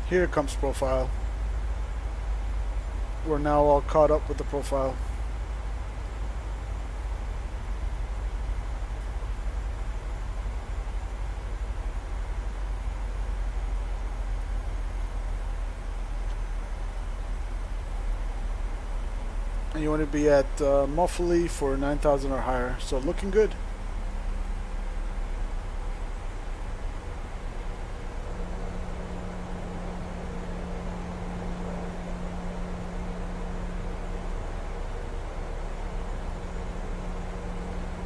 Here comes profile. We're now all caught up with the profile. And you want to be at muffly for 9,000 or higher. So looking good.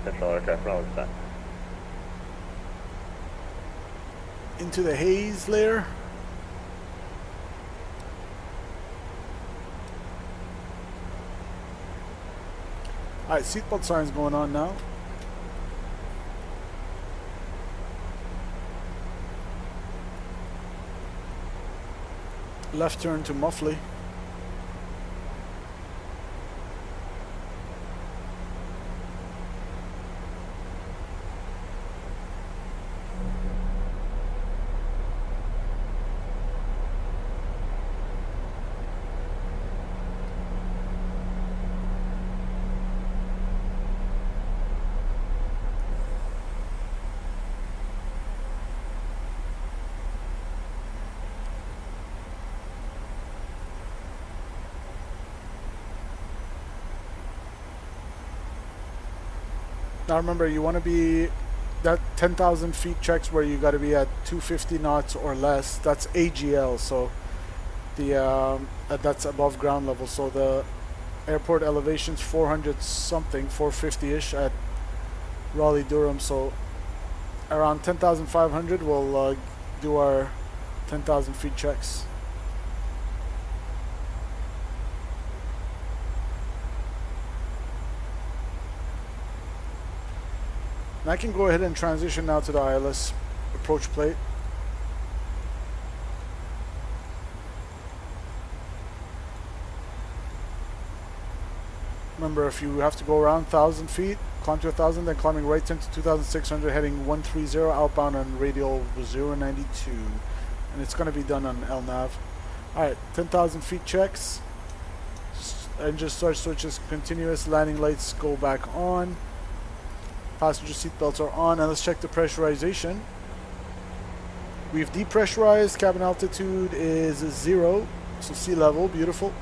Central aircraft, Raleigh set. Into the haze layer. Alright, seatbelt signs going on now. Left turn to muffly. Now remember, you want to be, that 10,000 feet checks where you got to be at 250 knots or less. That's AGL, so the that's above ground level. So the airport elevation's 400 something, 450-ish at Raleigh-Durham. So around 10,500 we'll do our 10,000 feet checks. And I can go ahead and transition now to the ILS approach plate. Remember, if you have to go around 1,000 feet, climb to 1,000, then climbing right into 2,600, heading 130 outbound on radial 092. And it's going to be done on LNAV. Alright, 10,000 feet checks. Engine start switches continuous. Landing lights go back on. Passenger seat belts are on. And let's check the pressurization. We've depressurized. Cabin altitude is 0. So sea level. Beautiful.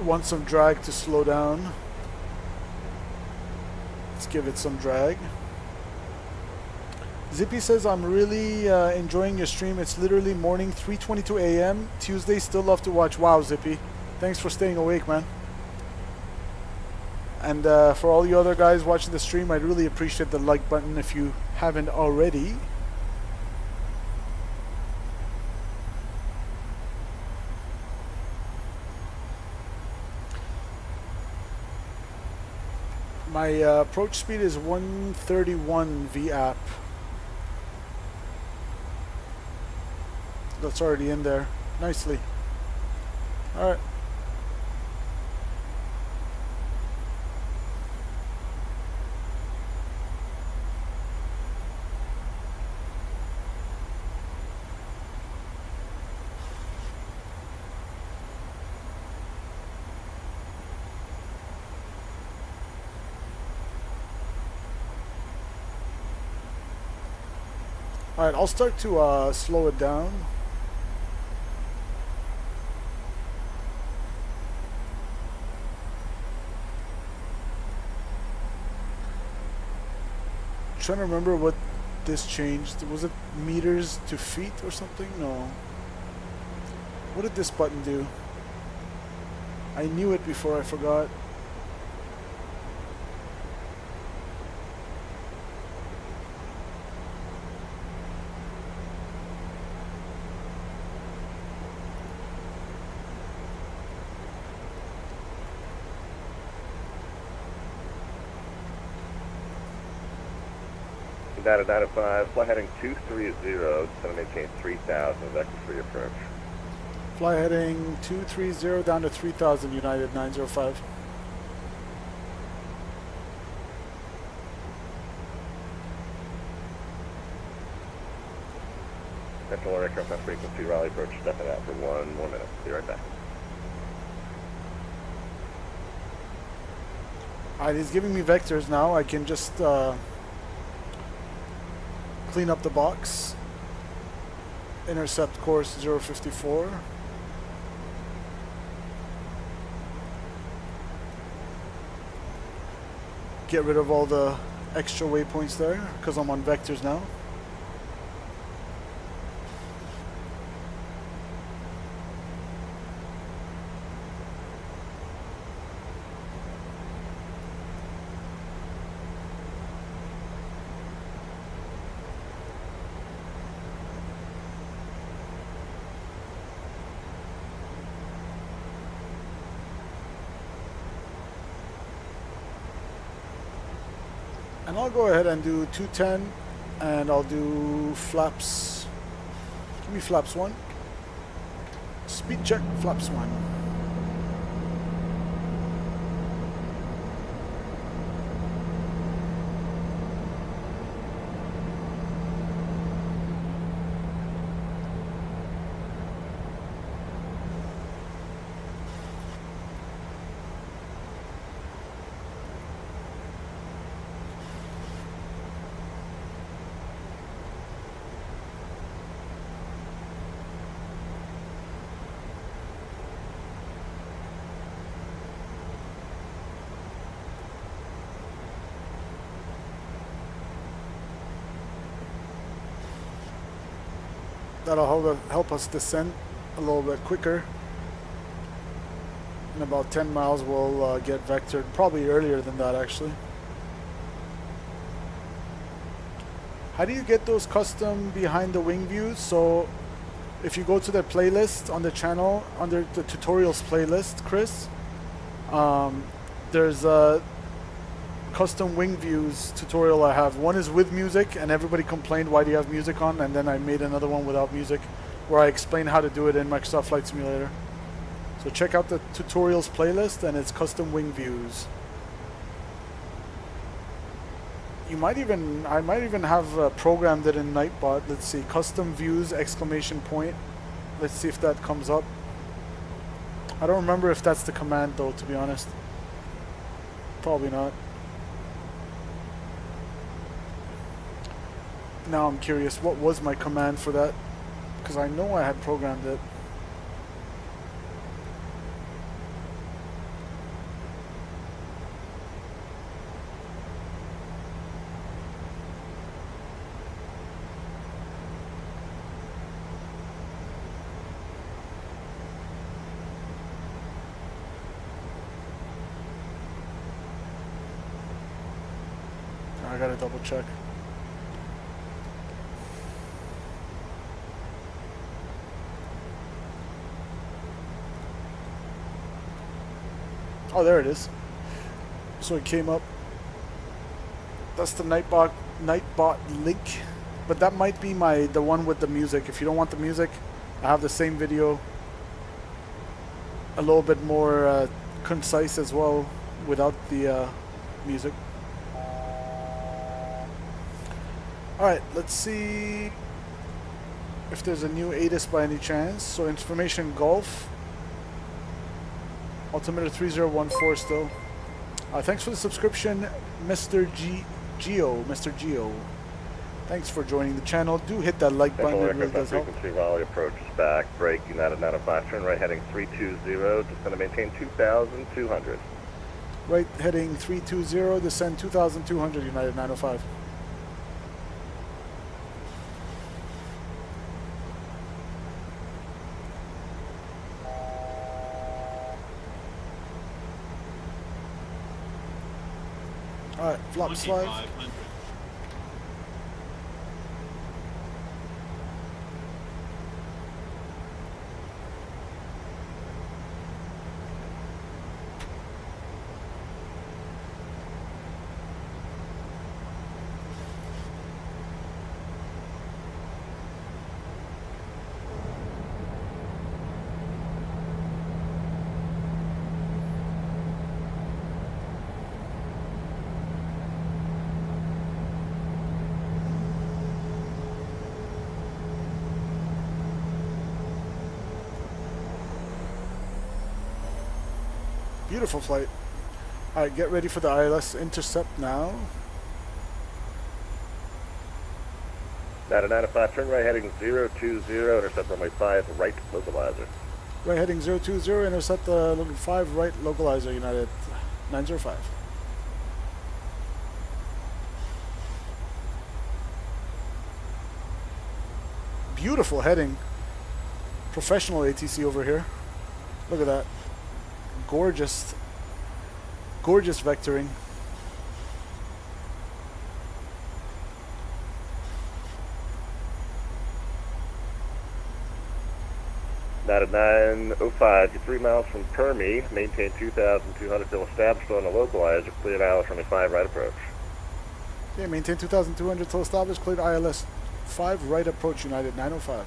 Want some drag to slow down. Let's give it some drag. Zippy says, I'm really enjoying your stream. It's literally morning, 3:22 a.m. Tuesday. Still love to watch. Wow, Zippy. Thanks for staying awake, man. And for all you other guys watching the stream, I'd really appreciate the like button if you haven't already. My approach speed is 131 VAP. That's already in there. Nicely. Alright. Alright, I'll start to slow it down. I'm trying to remember what this changed. Was it meters to feet or something? No. What did this button do? I knew it before I forgot. Data 5, fly heading 230, descend and maintain 3,000, vector for your approach. Fly heading 230 down to 3,000, United 905. National aircraft on frequency, Raleigh approach, stepping out for 1 more minute. Be right back. Alright, he's giving me vectors now. I can just clean up the box. Intercept course 054. Get rid of all the extra waypoints there because I'm on vectors now. And I'll go ahead and do 210 and I'll do flaps. Give me flaps 1. Speed check, flaps 1. That'll help us descend a little bit quicker. In about 10 miles, we'll get vectored. Probably earlier than that, actually. How do you get those custom behind the wing views? So if you go to the playlist on the channel, under the tutorials playlist, Chris, there's a custom wing views tutorial I have. One is with music, and everybody complained, why do you have music on? And then I made another one without music, where I explain how to do it in Microsoft Flight Simulator. So check out the tutorials playlist, and it's custom wing views. I might even have programmed it in Nightbot. Let's see, custom views exclamation point. Let's see if that comes up. I don't remember if that's the command though, to be honest. Probably not. Now I'm curious, what was my command for that? Because I know I had programmed it. I gotta double check. Oh, there it is. So it came up. That's the Nightbot link, but that might be the one with the music. If you don't want the music, I have the same video, a little bit more concise as well, without the music. Alright, let's see if there's a new ATIS by any chance. So information Gulf, altimeter 3014 still. Thanks for the subscription, Mr. Geo. Thanks for joining the channel. Do hit that like button, it really does help. Frequency Raleigh approach is back, break, United 905, turn right heading 320, just going to maintain 2,200. Right heading 320, descend 2,200, United 905. Alright, flop slide. Beautiful flight. Alright, get ready for the ILS intercept now. United 905, turn right heading 020, intercept runway 5, right localizer. Right heading 020, intercept the 5, right localizer, United 905. Beautiful heading. Professional ATC over here. Look at that. Gorgeous vectoring. United 905, you're 3 miles from Permi, maintain 2,200 till established on the localizer, cleared ILS runway 5, right approach. Okay, maintain 2,200 till established, cleared ILS 5, right approach, United 905.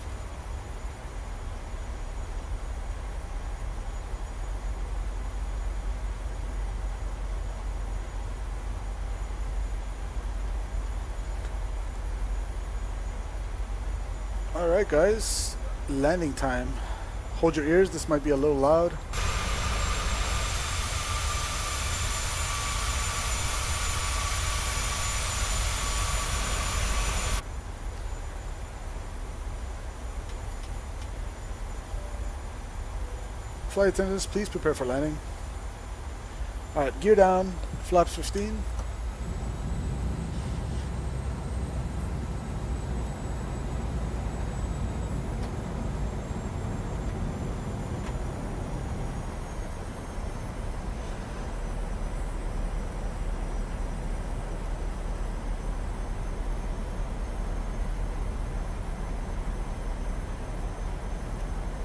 Alright guys, landing time. Hold your ears, this might be a little loud. Flight attendants, please prepare for landing. Alright, gear down, flaps 15.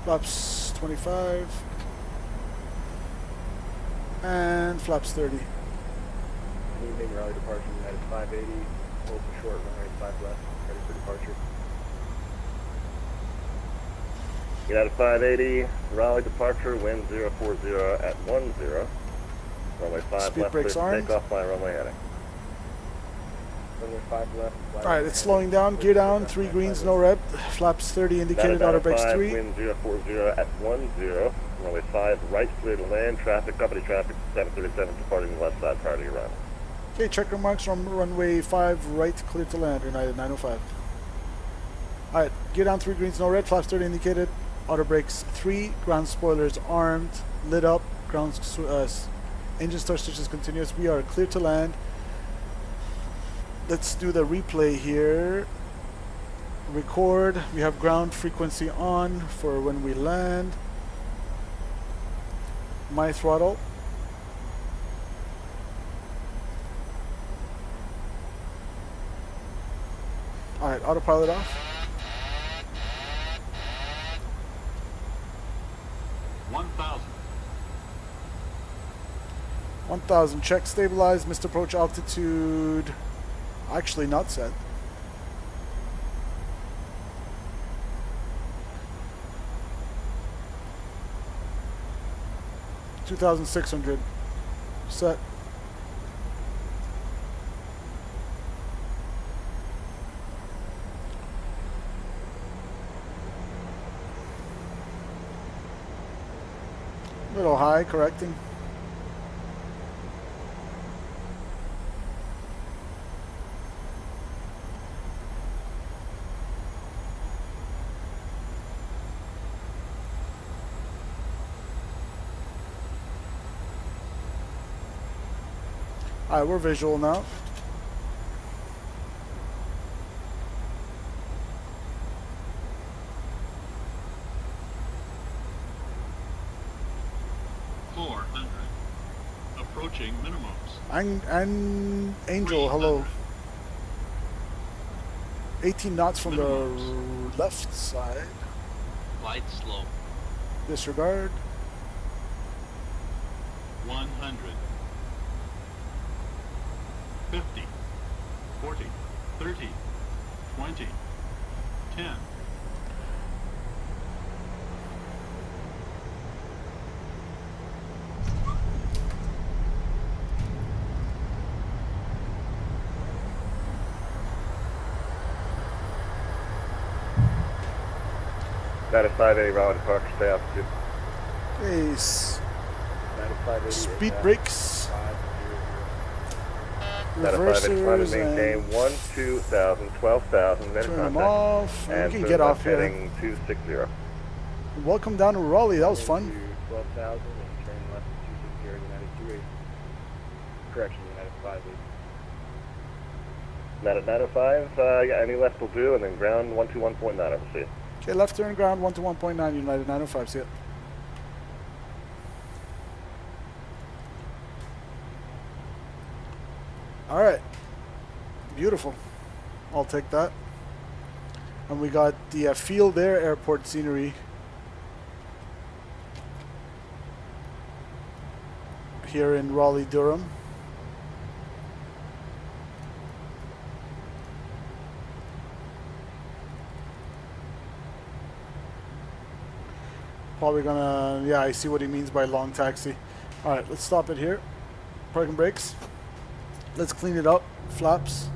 Flaps 25. And flaps 30. Evening, Raleigh departure, United 580. Hold the short, runway 5 left, ready for departure. United 580, Raleigh departure, wind 040 at 10. Runway 5 Speed left, brakes clear to armed. take off, flying runway heading. Runway 5 left. Alright, it's slowing down. Gear down. 3 greens, no rep. Flaps 30 indicated. Outer brakes 5, 3. wind 040 at 10. Runway 5 right, clear to land. Traffic, company traffic, 737 departing the left side prior to your run. Okay, check remarks from runway 5 right, clear to land. United 905. Alright, gear down. 3 greens, no red. Flaps 30 indicated. Outer brakes 3. Ground spoilers armed. Lit up. Ground engine start switches continuous. We are clear to land. Let's do the replay here. Record. We have ground frequency on for when we land. My throttle. Alright, autopilot off. 1,000. 1,000. Check stabilized. Missed approach altitude. Actually not set. $2,600 set. Little high, correcting. Alright, we're visual now. Approaching minimums. And Angel, hello. 18 knots from the left side. Glide slow. Disregard. 100. 50. 40. 30. 20. 10. United 580, Raleigh departure, stay altitude. Ace. United 580. Speed brakes. United 580, trying to maintain 12,000, 12,000, then turn them contact. off. And We can get off here. heading 260. Welcome down to Raleigh. That was fun. 12,000 and turn left to 260, United 28. Correction, United 580. United 905, yeah, any left will do, and then ground 121.9, I will see you. Okay, left turn ground 121.9, United 905, see it. Alright. Beautiful. I'll take that. And we got the Field Air Airport scenery here in Raleigh-Durham. Probably gonna, yeah, I see what he means by long taxi. Alright, let's stop it here. Parking brakes. Let's clean it up. Flaps.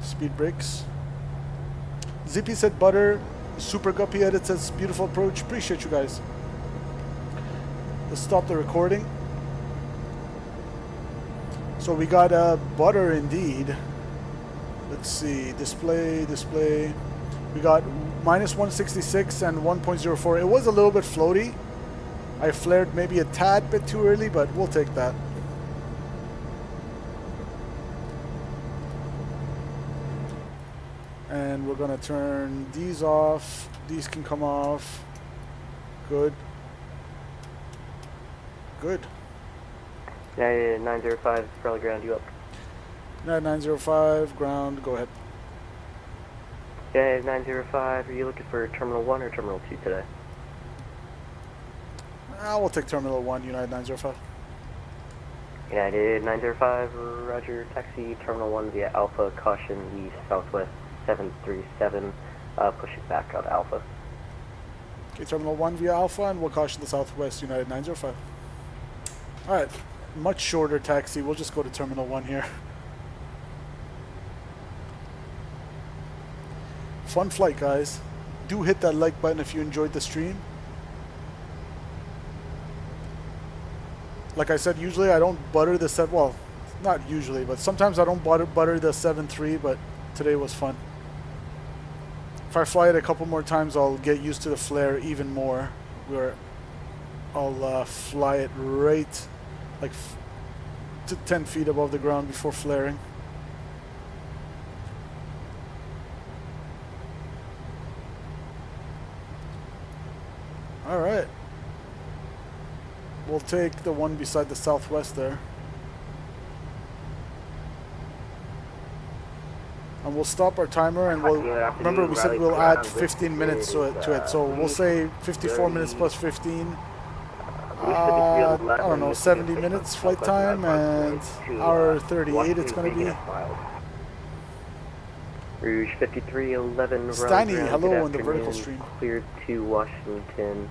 Speed brakes. Zippy said butter. Super Guppy Edit says beautiful approach. Appreciate you guys. Let's stop the recording. So we got butter indeed. Let's see. Display. We got minus 166 and 1.04. It was a little bit floaty. I flared maybe a tad bit too early, but we'll take that. And we're gonna turn these off. These can come off. Good. Good. Yeah, 905, probably ground you up. 905, ground, go ahead. Yeah, 905, are you looking for Terminal 1 or Terminal 2 today? We'll take Terminal 1, United 905. United 905, roger, taxi Terminal 1 via Alpha, caution east, southwest 737, push it back out Alpha. Okay, Terminal 1 via Alpha, and we'll caution the southwest, United 905. Alright, much shorter taxi, we'll just go to Terminal 1 here. Fun flight, guys. Do hit that like button if you enjoyed the stream. Like I said, usually I don't butter the set. Well, not usually, but sometimes I don't butter the 7.3, but today was fun. If I fly it a couple more times, I'll get used to the flare even more. Where I'll fly it right like to 10 feet above the ground before flaring. All right. We'll take the one beside the southwest there. And we'll stop our timer, and we'll remember we said we'll add 15 minutes to it. So we'll say 54 minutes plus 15. I don't know, 70 minutes flight time, and hour 38 it's going to be. Rouge 5311, Steiny, hello in the vertical stream. Cleared to Washington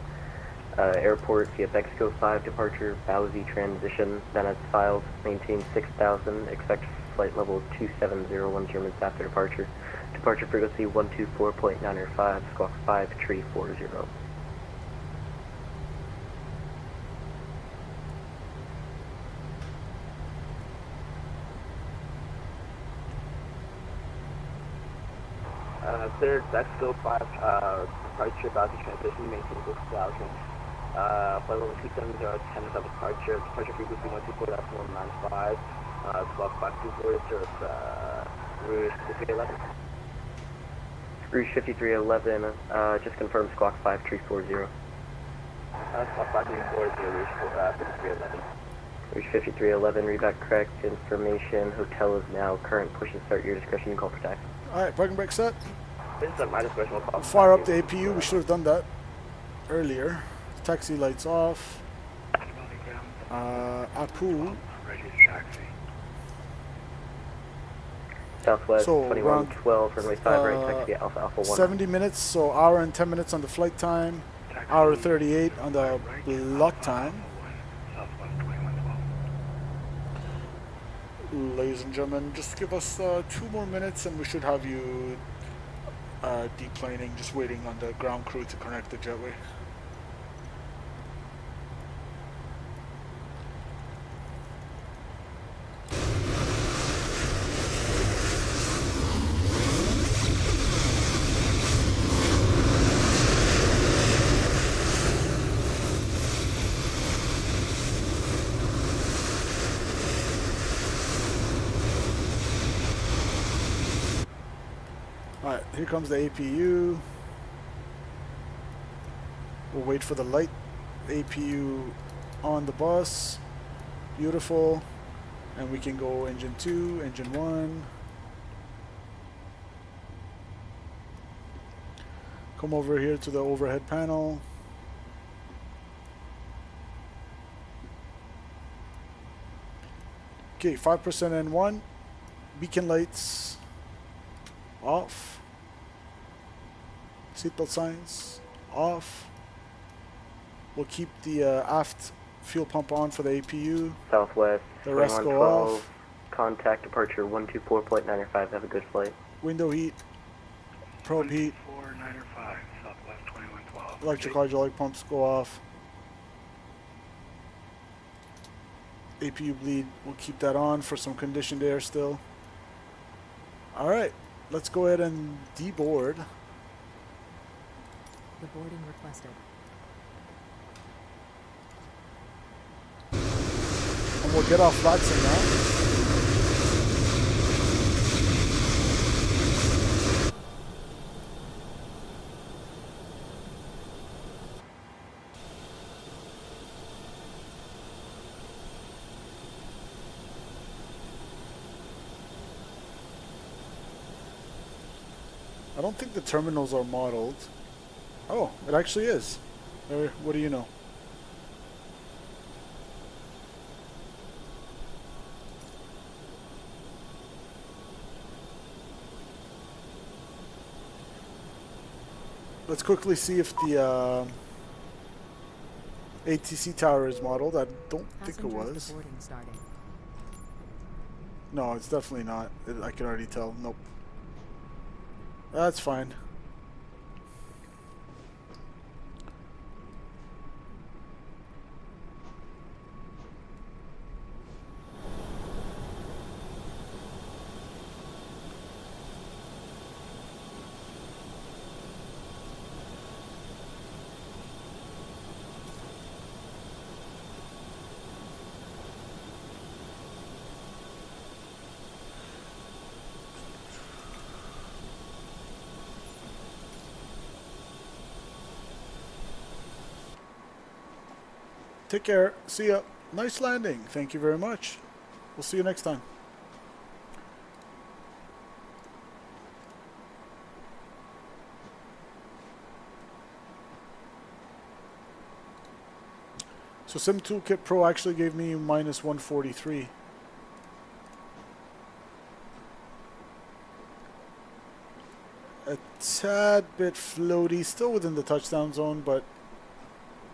Airport via Mexico 5 departure, Bowsy transition, then as filed, maintain 6,000, expect flight level 2701 Germans after departure. Departure frequency 124.905, squawk 5340. Cleared Mexico 5, departure, Bowsy transition, maintain 6,000. Flight level 270, 10 of departure, departure frequency 124.195, squawk 5240, Rouge 5311. Rouge 5311, just confirm squawk 5340. Squawk 5340, Rouge 5311. Rouge 5311, read back correct information, hotel is now current, push and start, your discretion, and call for taxi. Alright, parking brake set. This is my discretion, we'll call. Fire up the APU, we should have done that earlier. Taxi lights off. Apu. Southwest So 2112, runway 5 right, taxi Alpha Alpha 1. 70 minutes, so hour and 10 minutes on the flight time. Hour 38 on the block time. Ladies and gentlemen, just give us 2 more minutes and we should have you deplaning, just waiting on the ground crew to connect the jetway. Alright, here comes the APU. We'll wait for the light APU on the bus. Beautiful. And we can go engine 2, engine 1. Come over here to the overhead panel. Okay, 5% N1. Beacon lights off. Seatbelt signs off. We'll keep the aft fuel pump on for the APU. Southwest The rest go 2112, off. contact departure 124.905, have a good flight. Window heat. Probe heat. 4905, Southwest 2112. Electric hydraulic pumps go off. APU bleed, we'll keep that on for some conditioned air still. Alright, let's go ahead and deboard. The boarding requested. And we'll get off VATSIM now. I don't think the terminals are modeled. Oh, it actually is. What do you know? let's quickly see if the ATC tower is modeled. I don't think it was. No, it's definitely not. I can already tell. Nope. That's fine. Take care. See ya. Nice landing. Thank you very much. We'll see you next time. So Sim Toolkit Pro actually gave me minus 143. A tad bit floaty, still within the touchdown zone, but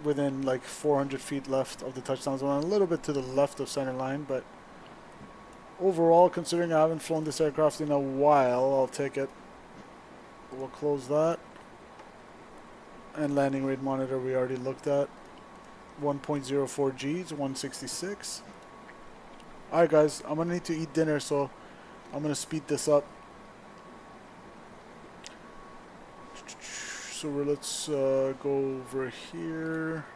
within like 400 feet left of the touchdown zone, a little bit to the left of center line, but overall, considering I haven't flown this aircraft in a while, I'll take it. We'll close that. And landing rate monitor we already looked at. 1.04 Gs, 166. Alright guys, I'm gonna need to eat dinner, so I'm gonna speed this up. So let's go over here.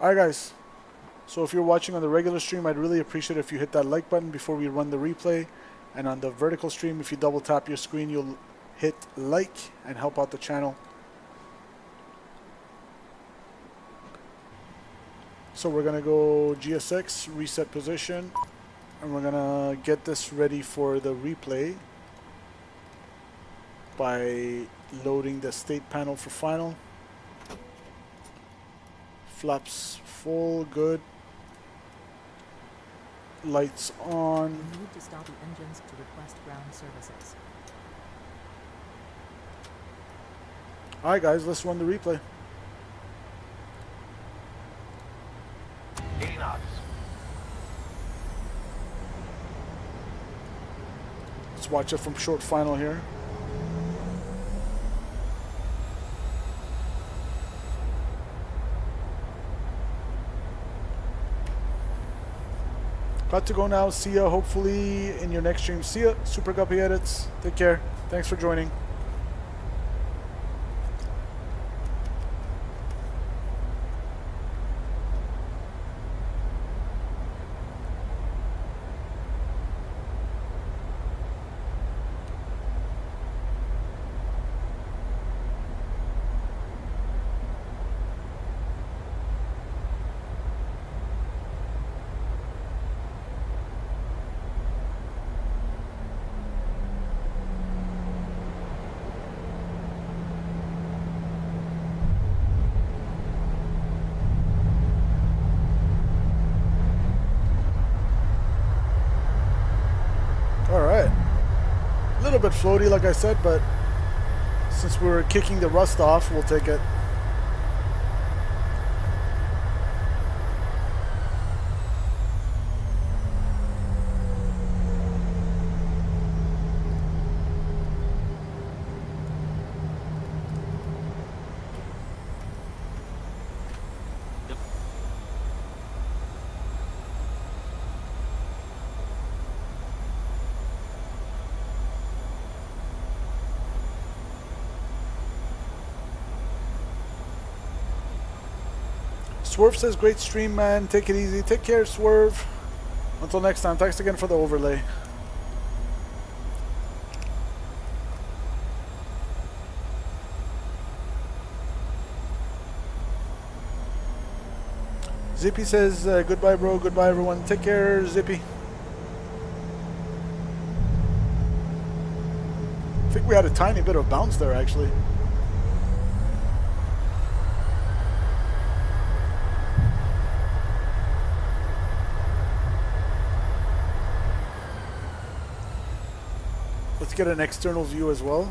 Alright guys, so if you're watching on the regular stream, I'd really appreciate it if you hit that like button before we run the replay. And on the vertical stream, if you double tap your screen, you'll hit like and help out the channel. So we're going to go GSX, reset position, and we're going to get this ready for the replay by loading the state panel for final. Flaps full, good. Lights on. You need to stop the engines to request ground services. Alright guys, let's run the replay. 80 knots. Let's watch it from short final here. Got to go now. See ya hopefully in your next stream. See ya. Super Guppy Edits. Take care. Thanks for joining. A little bit floaty, like I said, but since we're kicking the rust off, we'll take it. Swerve says, great stream, man. Take it easy. Take care, Swerve. Until next time. Thanks again for the overlay. Zippy says, goodbye, bro. Goodbye, everyone. Take care, Zippy. I think we had a tiny bit of bounce there, actually. Let's get an external view as well.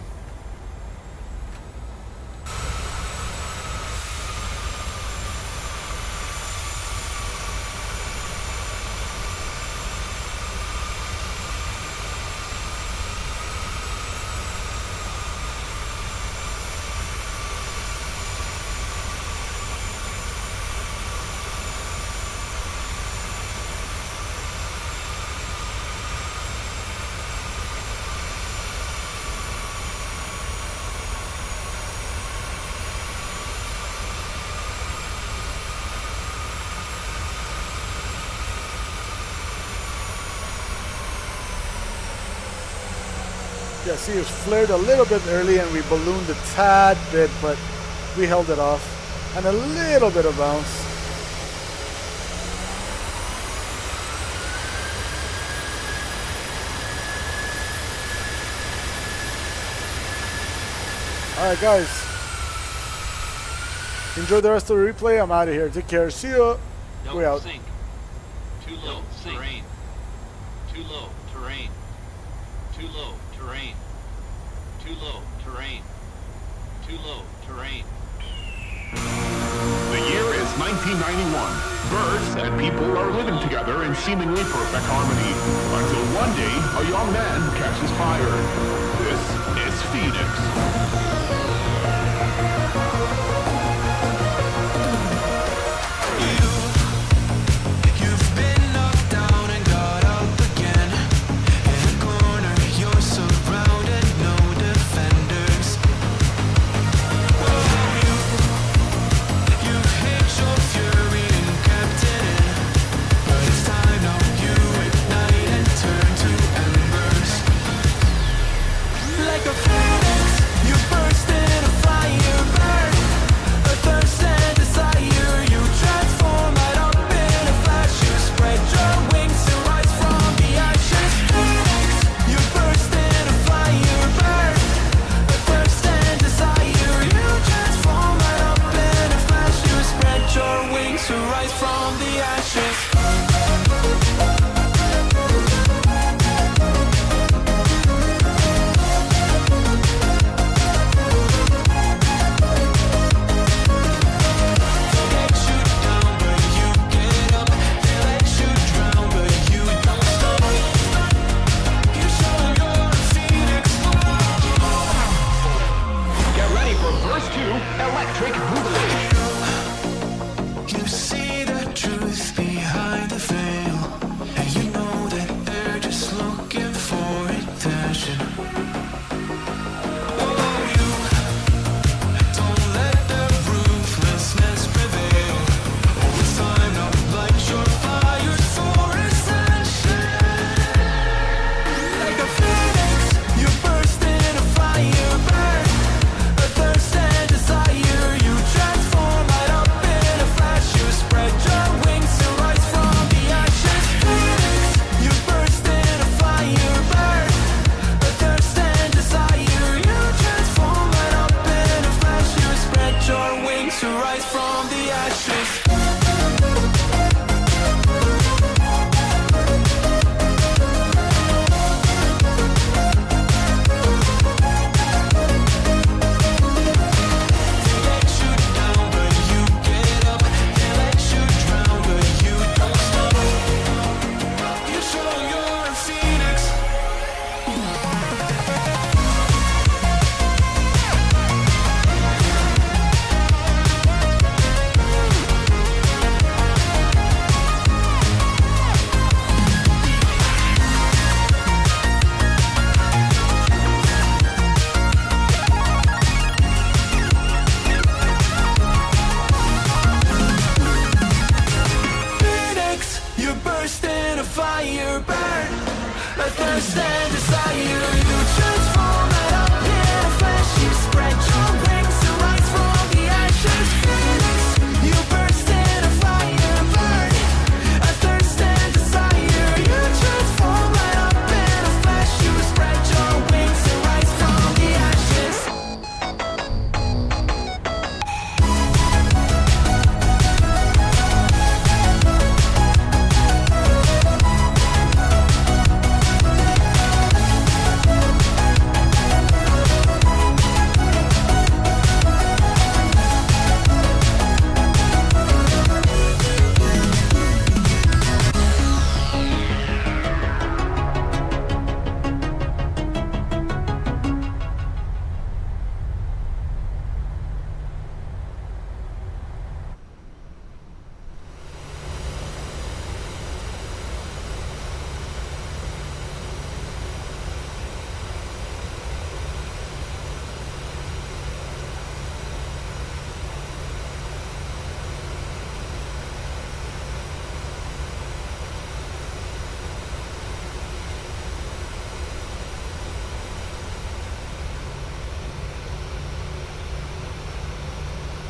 Yeah, see, it flared a little bit early and we ballooned a tad bit, but we held it off. And a little bit of bounce. Alright guys, enjoy the rest of the replay. I'm out of here. Take care. See ya. We out. Sink. Too low terrain. Too low terrain. Too low terrain. Too low terrain. Too low terrain. The year is 1991. Birds and people are living together in seemingly perfect harmony. Until one day, a young man catches fire. This is Phoenix. Electric Boogaloo.